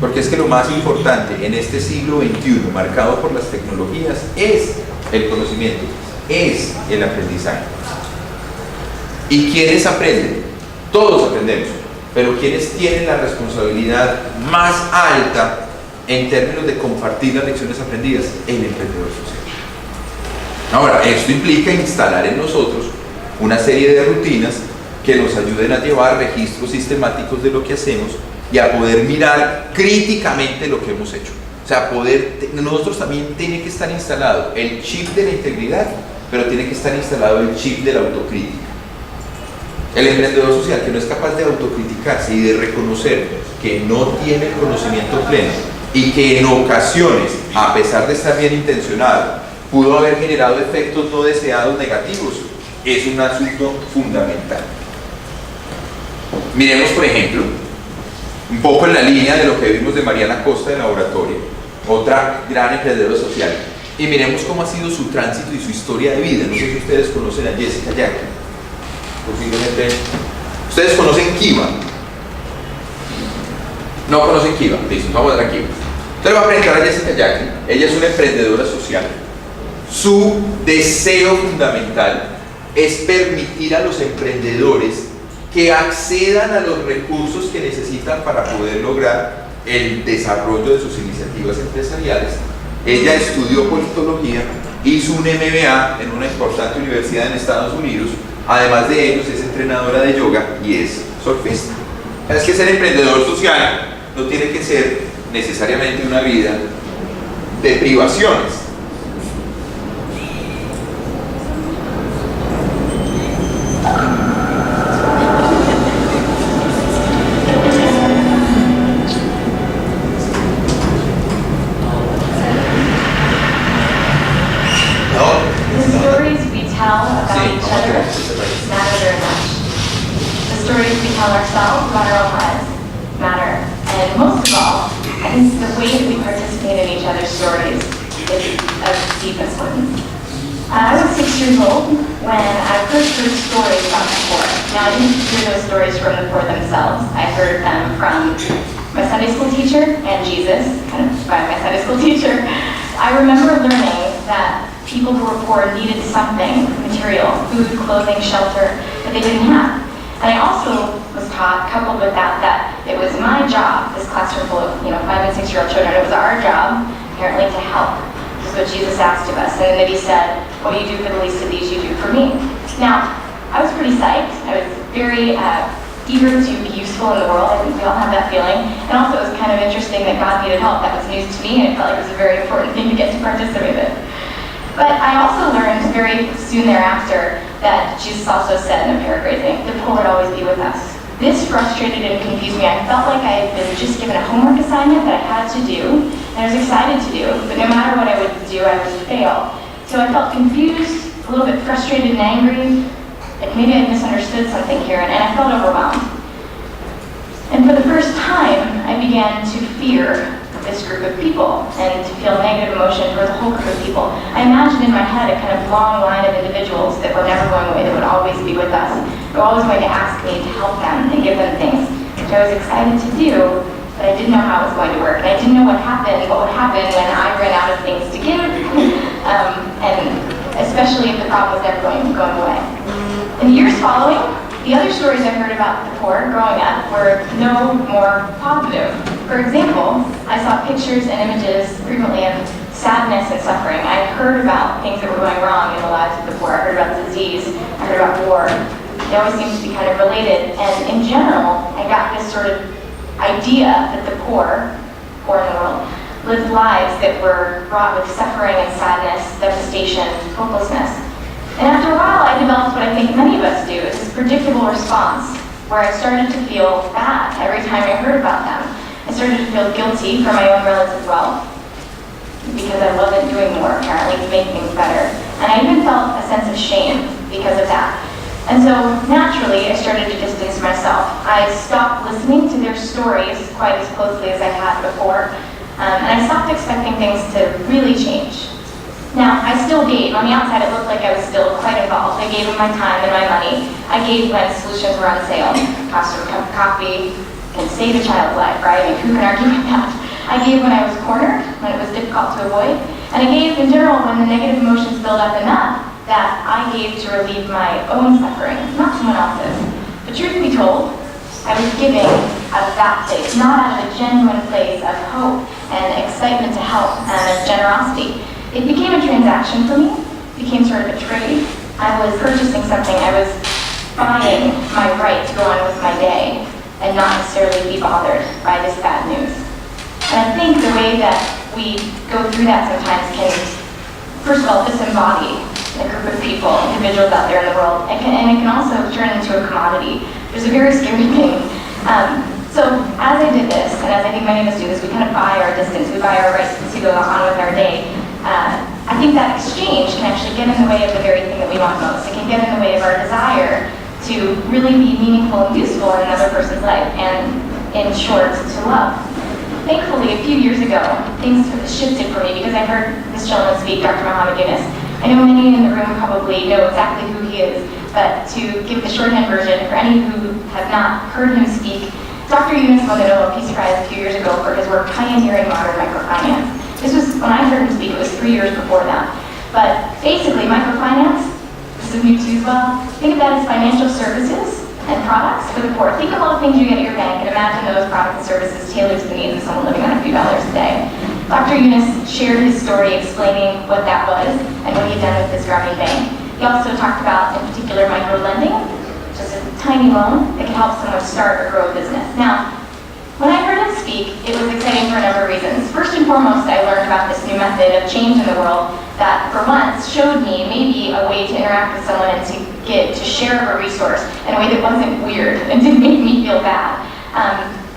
Porque es que lo más importante en este siglo XXI, marcado por las tecnologías, es el conocimiento, es el aprendizaje. ¿Y quiénes aprenden? Todos aprendemos, pero quienes tienen la responsabilidad más alta en términos de compartir las lecciones aprendidas, el emprendedor social. Ahora, esto implica instalar en nosotros una serie de rutinas que nos ayuden a llevar registros sistemáticos de lo que hacemos y a poder mirar críticamente lo que hemos hecho. O sea, nosotros también tiene que estar instalado el chip de la integridad, pero tiene que estar instalado el chip de la autocrítica. El emprendedor social que no es capaz de autocriticarse y de reconocer que no tiene el conocimiento pleno y que en ocasiones, a pesar de estar bien intencionado, pudo haber generado efectos no deseados negativos, es un asunto fundamental. Miremos, por ejemplo, un poco en la línea de lo que vimos de Mariana Costa de Laboratorio, otra gran emprendedora social, y miremos cómo ha sido su tránsito y su historia de vida. No sé si ustedes conocen a Jessica Jacklin, posiblemente. ¿Ustedes conocen Kiva? No conocen Kiva, listo, vamos a dar a Kiva. Entonces voy a presentar a Jessica Jacklin. Ella es una emprendedora social. Su deseo fundamental es permitir a los emprendedores que accedan a los recursos que necesitan para poder lograr el desarrollo de sus iniciativas empresariales. Ella estudió politología, hizo un MBA en una importante universidad en Estados Unidos, además de ellos es entrenadora de yoga y es surfista. Es que ser emprendedor social no tiene que ser necesariamente una vida de privaciones. I was 6 years old when I first heard stories about the poor. Now, I didn't hear those stories from the poor themselves. I heard them from my Sunday school teacher and Jesus, kind of by my Sunday school teacher. I remember learning that people who were poor needed something, material, food, clothing, shelter, that they didn't have. And I also was taught, coupled with that, that it was my job, this classroom full of 5 and 6-year-old children, it was our job, apparently, to help. This is what Jesus asked of us. And then he said, what you do for the least of these, you do for me. Now, I was pretty psyched. I was very eager to be useful in the world. I think we all have that feeling. And also it was kind of interesting that God needed help. That was news to me, and it felt like it was a very important thing to get to participate in. But I also learned very soon thereafter that Jesus also said, and I'm paraphrasing, the poor would always be with us. This frustrated and confused me. I felt like I had been just given a homework assignment that I had to do, and I was excited to do, but no matter what I would do, I would fail. So I felt confused, a little bit frustrated and angry, like maybe I misunderstood something here, and I felt overwhelmed. And for the first time, I began to fear this group of people and to feel negative emotion for the whole group of people. I imagined in my head a kind of long line of individuals that were never going away, that would always be with us. They were always going to ask me to help them and give them things, which I was excited to do, but I didn't know how it was going to work. And I didn't know what would happen when I ran out of things to give, and especially if the problem was never going away. In the years following, the other stories I heard about the poor growing up were no more positive. For example, I saw pictures and images frequently of sadness and suffering. I heard about things that were going wrong in the lives of the poor. I heard about disease. I heard about war. They always seemed to be kind of related. And in general, I got this sort of idea that the poor in the world, lived lives that were fraught with suffering and sadness, devastation, hopelessness. And after a while, I developed what I think many of us do, is this predictable response, where I started to feel bad every time I heard about them. I started to feel guilty for my own relative wealth, because I wasn't doing more, apparently, to make things better. And I even felt a sense of shame because of that. And so, naturally, I started to distance myself. I stopped listening to their stories quite as closely as I had before, and I stopped expecting things to really change. Now, I still gave. On the outside, it looked like I was still quite involved. I gave them my time and my money. I gave when solutions were on sale. Cost of a cup of coffee can save a child's life, right? I mean, who can argue with that? I gave when I was cornered, when it was difficult to avoid. And I gave in general when the negative emotions built up enough that I gave to relieve my own suffering, not someone else's. But truth be told, I was giving out of that place, not out of a genuine place of hope and excitement to help and of generosity. It became a transaction for me, it became sort of a trade. I was purchasing something, I was buying my right to go on with my day and not necessarily be bothered by this bad news. And I think the way that we go through that sometimes can, first of all, disembody a group of people, individuals out there in the world, and it can also turn into a commodity. There's a very scary thing. So as I did this, and as I think many of us do this, we kind of buy our distance, we buy our right to go on with our day. I think that exchange can actually get in the way of the very thing that we want most. It can get in the way of our desire to really be meaningful and useful in another person's life, and in short, to love. Thankfully, a few years ago, things shifted for me because I heard this gentleman speak, Dr. Muhammad Yunus. I know many in the room probably know exactly who he is, but to give the shorthand version, for any who have not heard him speak, Dr. Yunus won the Nobel Peace Prize a few years ago for his work pioneering modern microfinance. This was, when I heard him speak, it was 3 years before that. But basically, microfinance, this is new to you as well, think of that as financial services and products for the poor. Think of all the things you get at your bank and imagine those products and services tailored to the needs of someone living on a few dollars a day. Dr. Yunus shared his story explaining what that was and what he'd done with his Grameen Bank. He also talked about, in particular, micro-lending, just a tiny loan that can help someone start or grow a business. Now, when I heard him speak, it was exciting for a number of reasons. First and foremost, I learned about this new method of change in the world that, for once, showed me maybe a way to interact with someone and to share a resource in a way that wasn't weird and didn't make me feel bad.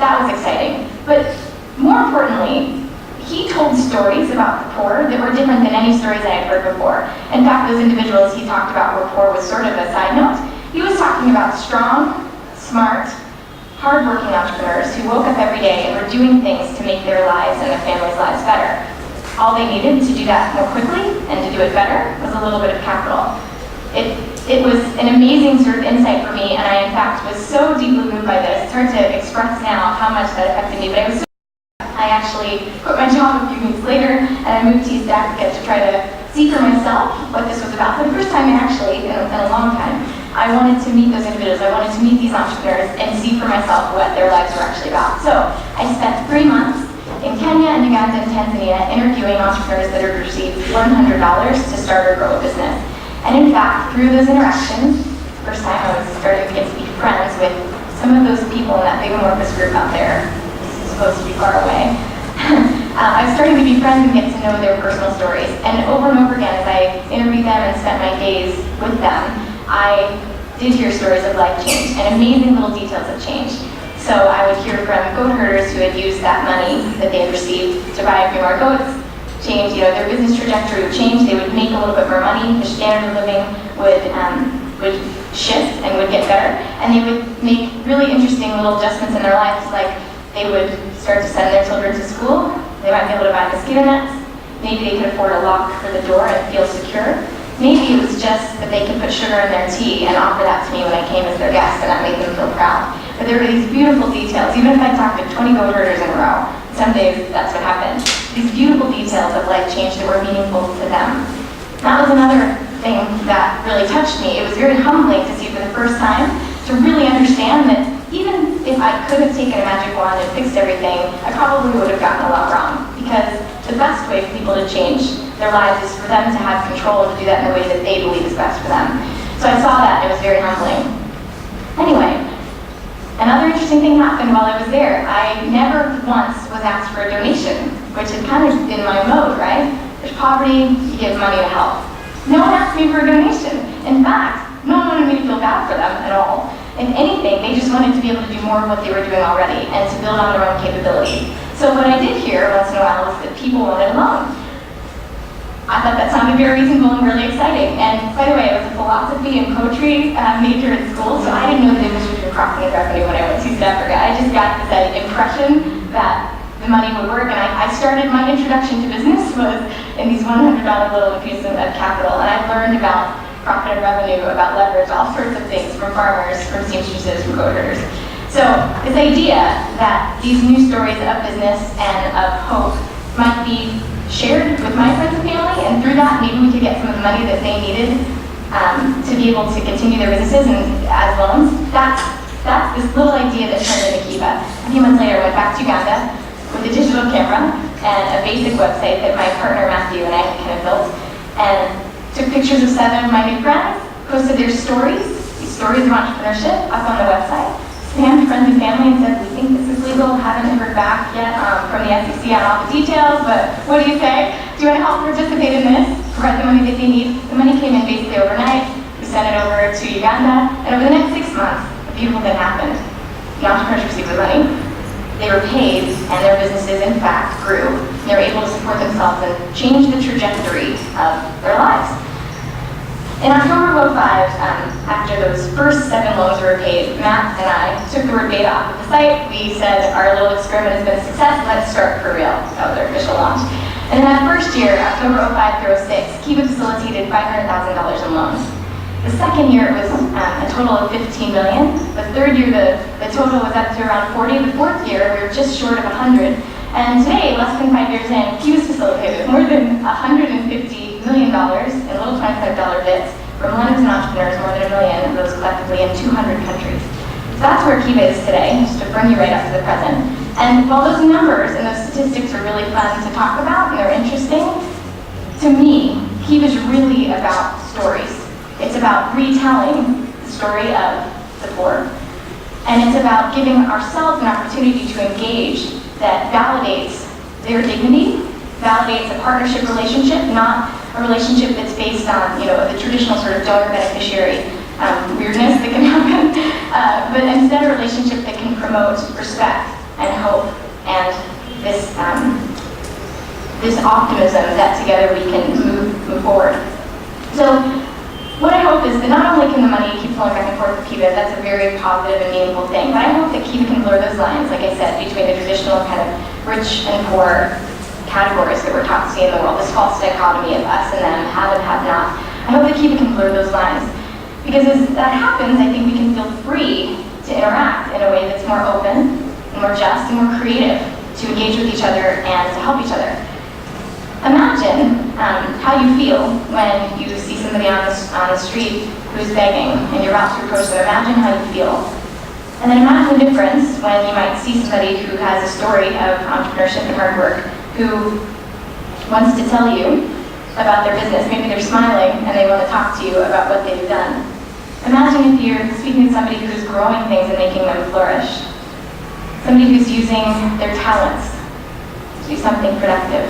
That was exciting. But more importantly, he told stories about the poor that were different than any stories I had heard before. In fact, those individuals he talked about were poor was sort of a side note. He was talking about strong, smart, hard-working entrepreneurs who woke up every day and were doing things to make their lives and their families' lives better. All they needed to do that more quickly and to do it better was a little bit of capital. It was an amazing sort of insight for me, and I, in fact, was so deeply moved by this. It's hard to express now how much that affected me, but I actually quit my job a few weeks later, and I moved to East Africa to try to see for myself what this was about. For the first time, actually, in a long time. I wanted to meet those individuals. I wanted to meet these entrepreneurs and see for myself what their lives were actually about. So I spent 3 months in Kenya and Uganda and Tanzania interviewing entrepreneurs that had received $100 to start or grow a business. And in fact, through those interactions, first time I was starting to get to be friends with some of those people in that big amorphous group out there, supposed to be far away. I was starting to be friends and get to know their personal stories. And over again, as I interviewed them and spent my days with them, I did hear stories of life change and amazing little details of change. So I would hear from goat herders who had used that money that they had received to buy a few more goats, change, their business trajectory would change, they would make a little bit more money, their standard of living would shift and would get better, and they would make really interesting little adjustments in their lives, like they would start to send their children to school, they might be able to buy mosquito nets, maybe they could afford a lock for the door and feel secure. Maybe it was just that they could put sugar in their tea and offer that to me when I came as their guest, and that made them feel proud. But there were these beautiful details. Even if I talked to 20 goat herders in a row, some days that's what happened. These beautiful details of life change that were meaningful to them. That was another thing that really touched me. It was very humbling to see for the first time, to really understand that even if I could have taken a magic wand and fixed everything, I probably would have gotten a lot wrong. Because the best way for people to change their lives is for them to have control and to do that in a way that they believe is best for them. So I saw that and it was very humbling. Anyway, another interesting thing happened while I was there. I never once was asked for a donation, which is kind of in my mode, right? There's poverty, you give money to help. No one asked me for a donation. In fact, no one wanted me to feel bad for them at all. If anything, they just wanted to be able to do more of what they were doing already and to build on their own capabilities. So what I did hear once in a while was that people wanted a loan. I thought that sounded very reasonable and really exciting. And by the way, I was a philosophy and poetry major in school, so I didn't know the difference between profit and revenue when I went to East Africa. I just got that impression that the money would work, and I started my introduction to business was in these $100 little pieces of capital, and I learned about profit and revenue, about leverage, all sorts of things from farmers, from seamstresses, from goat herders. So this idea that these new stories of business and of hope might be shared with my friends and family, and through that maybe we could get some of the money that they needed to be able to continue their businesses and as loans. That's this little idea that turned into Kiva. A few months later I went back to Uganda with a digital camera and a basic website that my partner Matthew and I kind of built, and took pictures of 7 of my new friends, posted their stories, these stories of entrepreneurship up on the website, spammed friends and family and said, we think this is legal, haven't heard back yet from the SEC on all the details, but what do you say? Do you want to help participate in this? Provide the money that they need. The money came in basically overnight. We sent it over to Uganda, and over the next 6 months, a beautiful thing happened. The entrepreneurs received the money, they were paid, and their businesses in fact grew. They were able to support themselves and change the trajectory of their lives. In October of 2005, after those first 7 loans were paid, Matt and I took the word beta off of the site. We said our little experiment has been a success, let's start for real. That was our official launch. And in that first year, October 2005 through 2006, Kiva facilitated $500,000 in loans. The second year it was a total of $15 million. The third year the total was up to around 40. The fourth year we were just short of 100. And today, less than 5 years in, Kiva's facilitated more than $150 million in little $25 bits from lenders and entrepreneurs, more than 1 million of those collectively in 200 countries. So that's where Kiva is today, just to bring you right up to the present. And while those numbers and those statistics are really fun to talk about and they're interesting, to me, Kiva is really about stories. It's about retelling the story of the poor. And it's about giving ourselves an opportunity to engage that validates their dignity, validates a partnership relationship, not a relationship that's based on, the traditional sort of donor-beneficiary weirdness that can happen, but instead a relationship that can promote respect and hope and this optimism that together we can move forward. So what I hope is that not only can the money keep flowing back and forth with Kiva, that's a very positive and meaningful thing, but I hope that Kiva can blur those lines, like I said, between the traditional kind of rich and poor categories that we're taught to see in the world, this false dichotomy of us and them, have and have not. I hope that Kiva can blur those lines, because as that happens, I think we can feel free to interact in a way that's more open, and more just, and more creative, to engage with each other and to help each other. Imagine how you feel when you see somebody on the street who's begging and you're about to approach them. Imagine how you feel. And then imagine the difference when you might see somebody who has a story of entrepreneurship and hard work, who wants to tell you about their business. Maybe they're smiling and they want to talk to you about what they've done. Imagine if you're speaking to somebody who's growing things and making them flourish. Somebody who's using their talents to do something productive.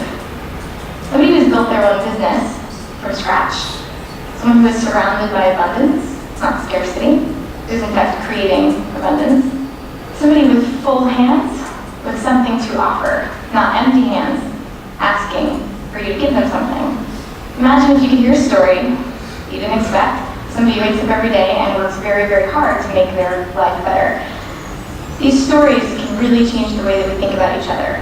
Somebody who's built their own business from scratch. Someone who is surrounded by abundance, not scarcity, who's in fact creating abundance. Somebody with full hands, with something to offer, not empty hands, asking for you to give them something. Imagine if you could hear a story you didn't expect. Somebody wakes up every day and works very, very hard to make their life better. These stories can really change the way that we think about each other.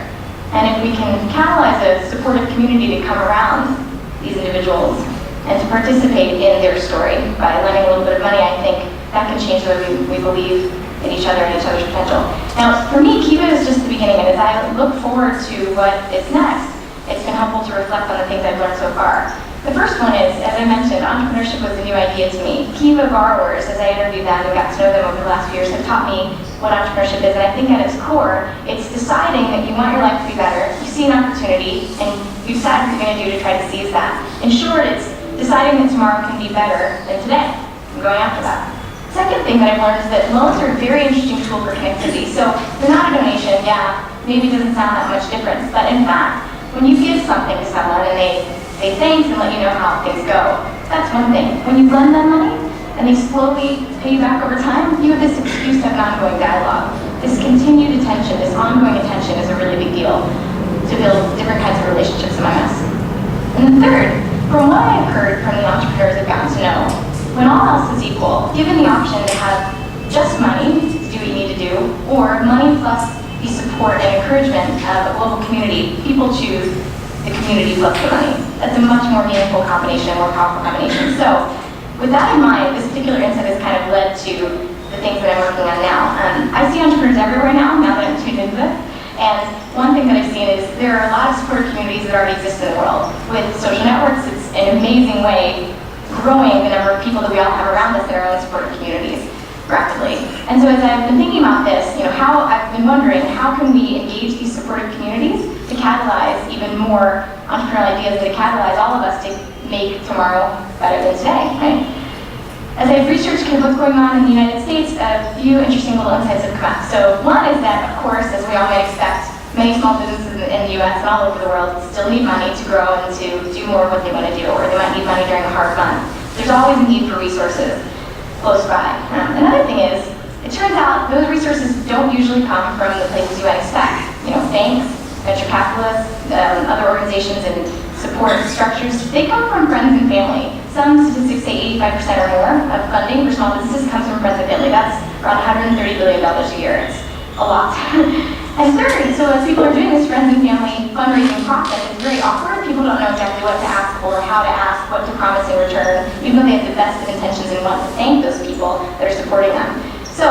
And if we can catalyze a supportive community to come around these individuals and to participate in their story by lending a little bit of money, I think that can change the way we believe in each other and each other's potential. Now, for me, Kiva is just the beginning, and as I look forward to what is next, it's been helpful to reflect on the things I've learned so far. The first one is, as I mentioned, entrepreneurship was a new idea to me. Kiva borrowers, as I interviewed them and got to know them over the last few years, have taught me what entrepreneurship is, and I think at its core, it's deciding that you want your life to be better, you see an opportunity, and you decide what you're going to do to try to seize that. In short, it's deciding that tomorrow can be better than today, and going after that. Second thing that I've learned is that loans are a very interesting tool for connectivity. So they're not a donation, yeah, maybe it doesn't sound that much different, but in fact, when you give something to someone and they say thanks and let you know how things go, that's one thing. When you lend them money and they slowly pay you back over time, you have this excuse to have an ongoing dialogue. This continued attention, this ongoing attention is a really big deal to build different kinds of relationships among us. And the third, from what I've heard from the entrepreneurs I've gotten to know, when all else is equal, given the option to have just money to do what you need to do, or money plus the support and encouragement of a global community, people choose the community plus the money. That's a much more meaningful combination, a more powerful combination. So, with that in mind, this particular insight has kind of led to the things that I'm working on now. I see entrepreneurs everywhere now that I'm tuned into this. And one thing that I've seen is there are a lot of supportive communities that already exist in the world. With social networks, it's an amazing way growing the number of people that we all have around us in our own supportive communities rapidly. And so as I've been thinking about this, how I've been wondering, how can we engage these supportive communities to catalyze even more entrepreneurial ideas, to catalyze all of us to make tomorrow better than today, right? As I've researched kind of what's going on in the United States, a few interesting little insights have come up. So one is that, of course, as we all might expect, many small businesses in the US and all over the world still need money to grow and to do more of what they want to do, or they might need money during a hard month. There's always a need for resources close by. Another thing is, it turns out those resources don't usually come from the places you might expect. Banks, venture capitalists, other organizations and support structures, they come from friends and family. Some statistics say 85% or more of funding for small businesses comes from friends and family. That's around $130 billion a year. It's a lot. And third, so as people are doing this friends and family fundraising process, it's very awkward. People don't know exactly what to ask for, how to ask, what to promise in return, even though they have the best of intentions and want to thank those people that are supporting them. So,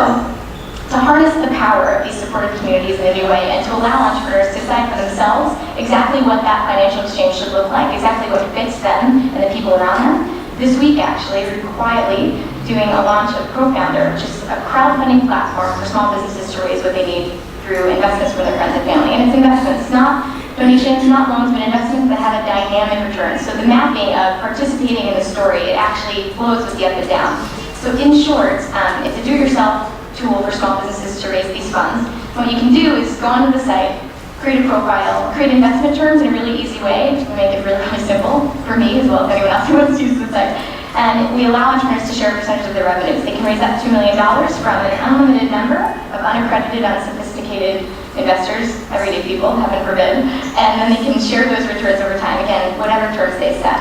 to harness the power of these supportive communities in a new way and to allow entrepreneurs to decide for themselves exactly what that financial exchange should look like, exactly what fits them and the people around them. This week, actually, we're quietly doing a launch of ProFounder, which is a crowdfunding platform for small businesses to raise what they need through investments from their friends and family. And it's investments, not donations, not loans, but investments that have a dynamic return. So the mapping of participating in the story, it actually flows with the up and down. So in short, it's a do-it-yourself tool for small businesses to raise these funds. What you can do is go onto the site, create a profile, create investment terms in a really easy way to make it really, really simple for me as well as anyone else who wants to use the site. And we allow entrepreneurs to share a percentage of their revenues. They can raise up to $2 million from an unlimited number of unaccredited, unsophisticated investors, everyday people, heaven forbid, and then they can share those returns over time, again, whatever terms they set.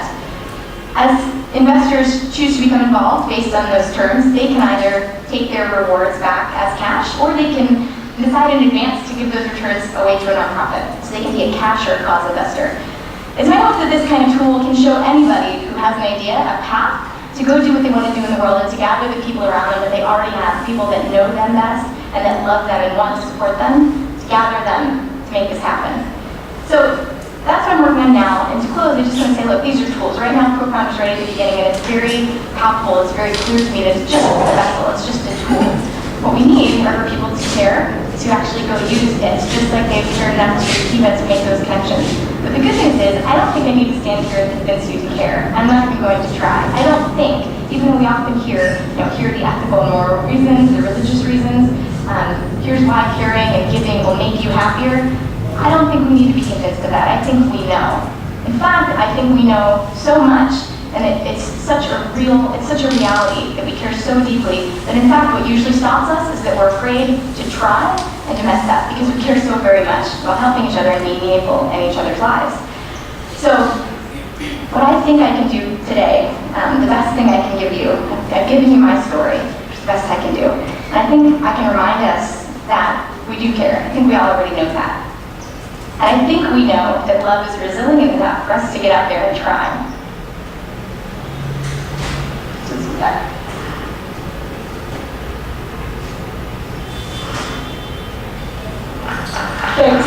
As investors choose to become involved based on those terms, they can either take their rewards back as cash, or they can decide in advance to give those returns away to a nonprofit, so they can be a cash or a cause investor. It's my hope that this kind of tool can show anybody who has an idea, a path, to go do what they want to do in the world and to gather the people around them that they already have, people that know them best and that love them and want to support them, to gather them to make this happen. So That's what I'm working on now. And to close, I just want to say, look, these are tools. Right now, ProFound is right at the beginning, and it's very palpable. It's very clear to me that it's just a vessel. It's just a tool. What we need are for people to care, to actually go use it, just like they've turned up to Kiva to make those connections. But the good news is, I don't think I need to stand here and convince you to care. I'm not even going to try. I don't think, even though we often hear the ethical and moral reasons, the religious reasons, here's why caring and giving will make you happier. I don't think we need to be convinced of that. I think we know. In fact, I think we know so much, and it's such a reality that we care so deeply, that in fact what usually stops us is that we're afraid to try and to mess up, because we care so very much about helping each other and being meaningful in each other's lives. So, what I think I can do today, the best thing I can give you, I've given you my story, which is the best I can do. And I think I can remind us that we do care. I think we all already know that. And I think we know that love is resilient enough for us to get out there and try. Thanks.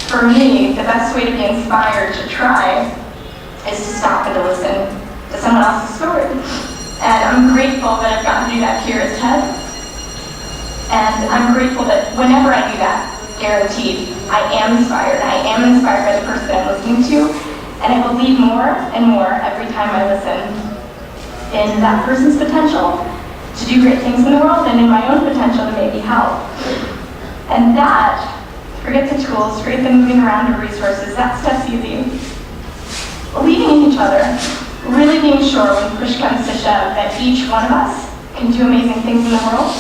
For me, the best way to be inspired to try is to stop and to listen to someone else's story. And I'm grateful that I've gotten to do that here at TED. And I'm grateful that whenever I do that, guaranteed, I am inspired. I am inspired by the person I'm listening to. And I believe more and more every time I listen in that person's potential to do great things in the world and in my own potential to maybe help. And that, forget the tools, forget the moving around of resources, that stuff's easy. Believing in each other, really being sure when push comes to shove that each one of us can do amazing things in the world,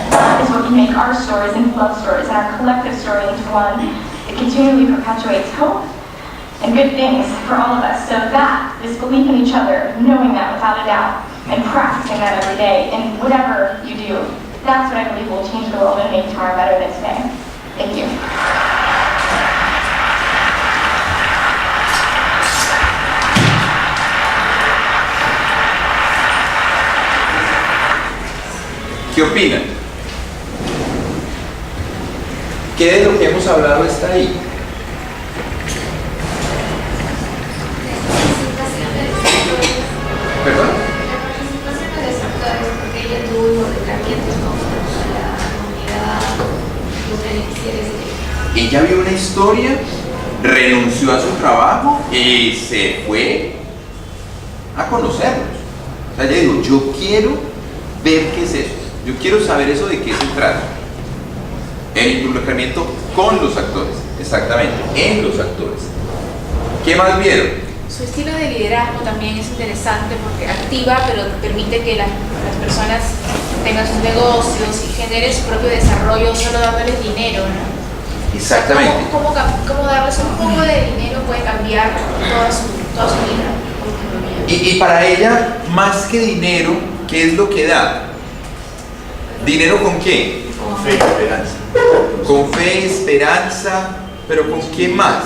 that is what can make our stories into love stories and our collective story into one that continually perpetuates hope and good things for all of us. So that, this belief in each other, knowing that without a doubt, and practicing that every day in whatever you do, that's what I believe will change the world and make tomorrow better than today. Thank you. ¿Qué opinan? ¿Qué de lo que hemos hablado está ahí? ¿Perdón? La participación de los actores, porque ella tuvo involucramiento con la comunidad, los beneficiarios de Ella vio una historia, renunció a su trabajo y se fue a conocerlos. O sea, ella dijo, yo quiero ver qué es eso. Yo quiero saber eso de qué se trata. El involucramiento con los actores, exactamente, en los actores. ¿Qué más vieron? Su estilo de liderazgo también es interesante porque activa, pero permite que las personas tengan sus negocios y generen su propio desarrollo solo dándoles dinero, ¿no? Exactamente. ¿Cómo darles un poco de dinero puede cambiar toda su vida? Y para ella, más que dinero, ¿qué es lo que da? ¿Dinero con qué? Con fe y esperanza. Con fe, esperanza, pero ¿con qué más?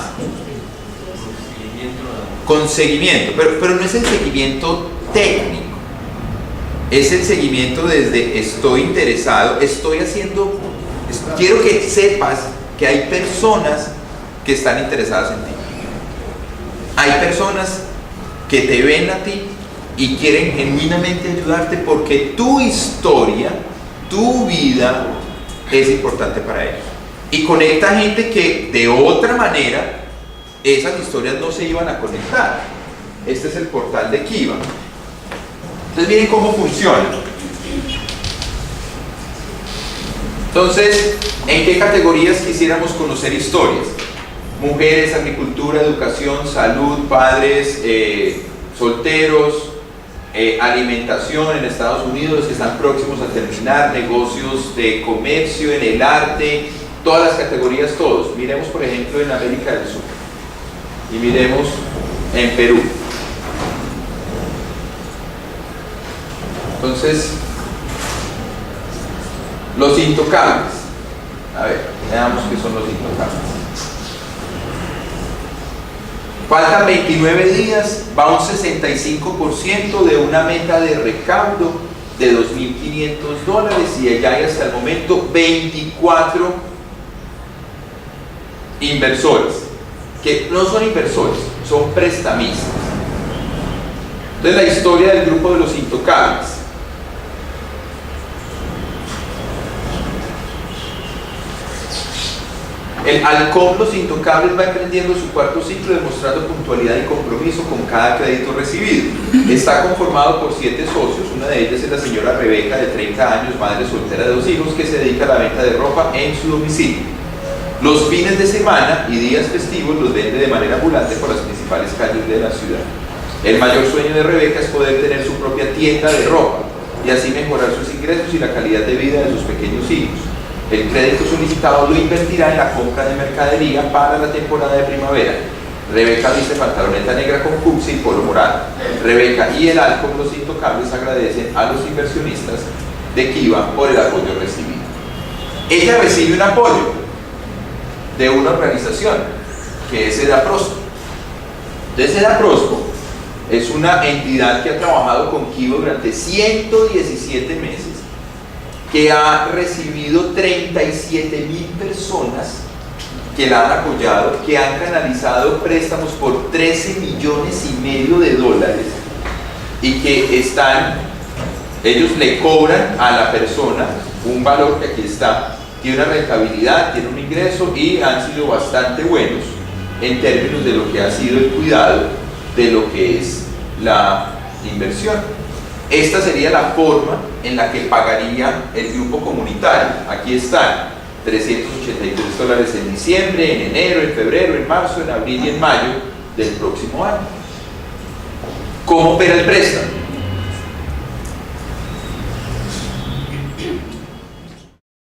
Con seguimiento, pero no es el seguimiento técnico, es el seguimiento desde estoy interesado, estoy haciendo, quiero que sepas que hay personas que están interesadas en ti. Hay personas que te ven a ti y quieren genuinamente ayudarte porque tu historia, tu vida es importante para ellos. Y conecta gente que de otra manera esas historias no se iban a conectar. Este es el portal de Kiva. Entonces miren cómo funciona. Entonces, ¿en qué categorías quisiéramos conocer historias? Mujeres, agricultura, educación, salud, padres, solteros, alimentación en Estados Unidos que están próximos a terminar, negocios de comercio, en el arte, todas las categorías, todos. Miremos por ejemplo en América del Sur y miremos en Perú. Entonces, los intocables. A ver, veamos qué son los intocables. Faltan 29 días, va un 65% de una meta de recaudo de $2.500 y allá hay hasta el momento 24 inversores, que no son inversores, son prestamistas. Entonces la historia del grupo de los intocables. El halcón Los Intocables va emprendiendo su cuarto ciclo demostrando puntualidad y compromiso con cada crédito recibido. Está conformado por 7 socios, una de ellas es la señora Rebeca, de 30 años, madre soltera de 2 hijos, que se dedica a la venta de ropa en su domicilio. Los fines de semana y días festivos los vende de manera ambulante por las principales calles de la ciudad. El mayor sueño de Rebeca es poder tener su propia tienda de ropa y así mejorar sus ingresos y la calidad de vida de sus pequeños hijos. El crédito solicitado lo invertirá en la compra de mercadería para la temporada de primavera. Rebeca viste pantaloneta negra con fucsia y polo morado. Rebeca y el halcón Los Intocables agradecen a los inversionistas de Kiva por el apoyo recibido. Ella recibe un apoyo de una organización que es EDAPROSPO. Entonces EDAPROSPO es una entidad que ha trabajado con Kiva durante 117 meses, que ha recibido 37.000 personas que la han apoyado, que han canalizado préstamos por $13,5 millones y que ellos le cobran a la persona un valor que aquí está, tiene una rentabilidad, tiene un ingreso y han sido bastante buenos en términos de lo que ha sido el cuidado de lo que es la inversión. Esta sería la forma en la que pagaría el grupo comunitario. Aquí están $383 en diciembre, en enero, en febrero, en marzo, en abril y en mayo del próximo año. ¿Cómo opera el préstamo?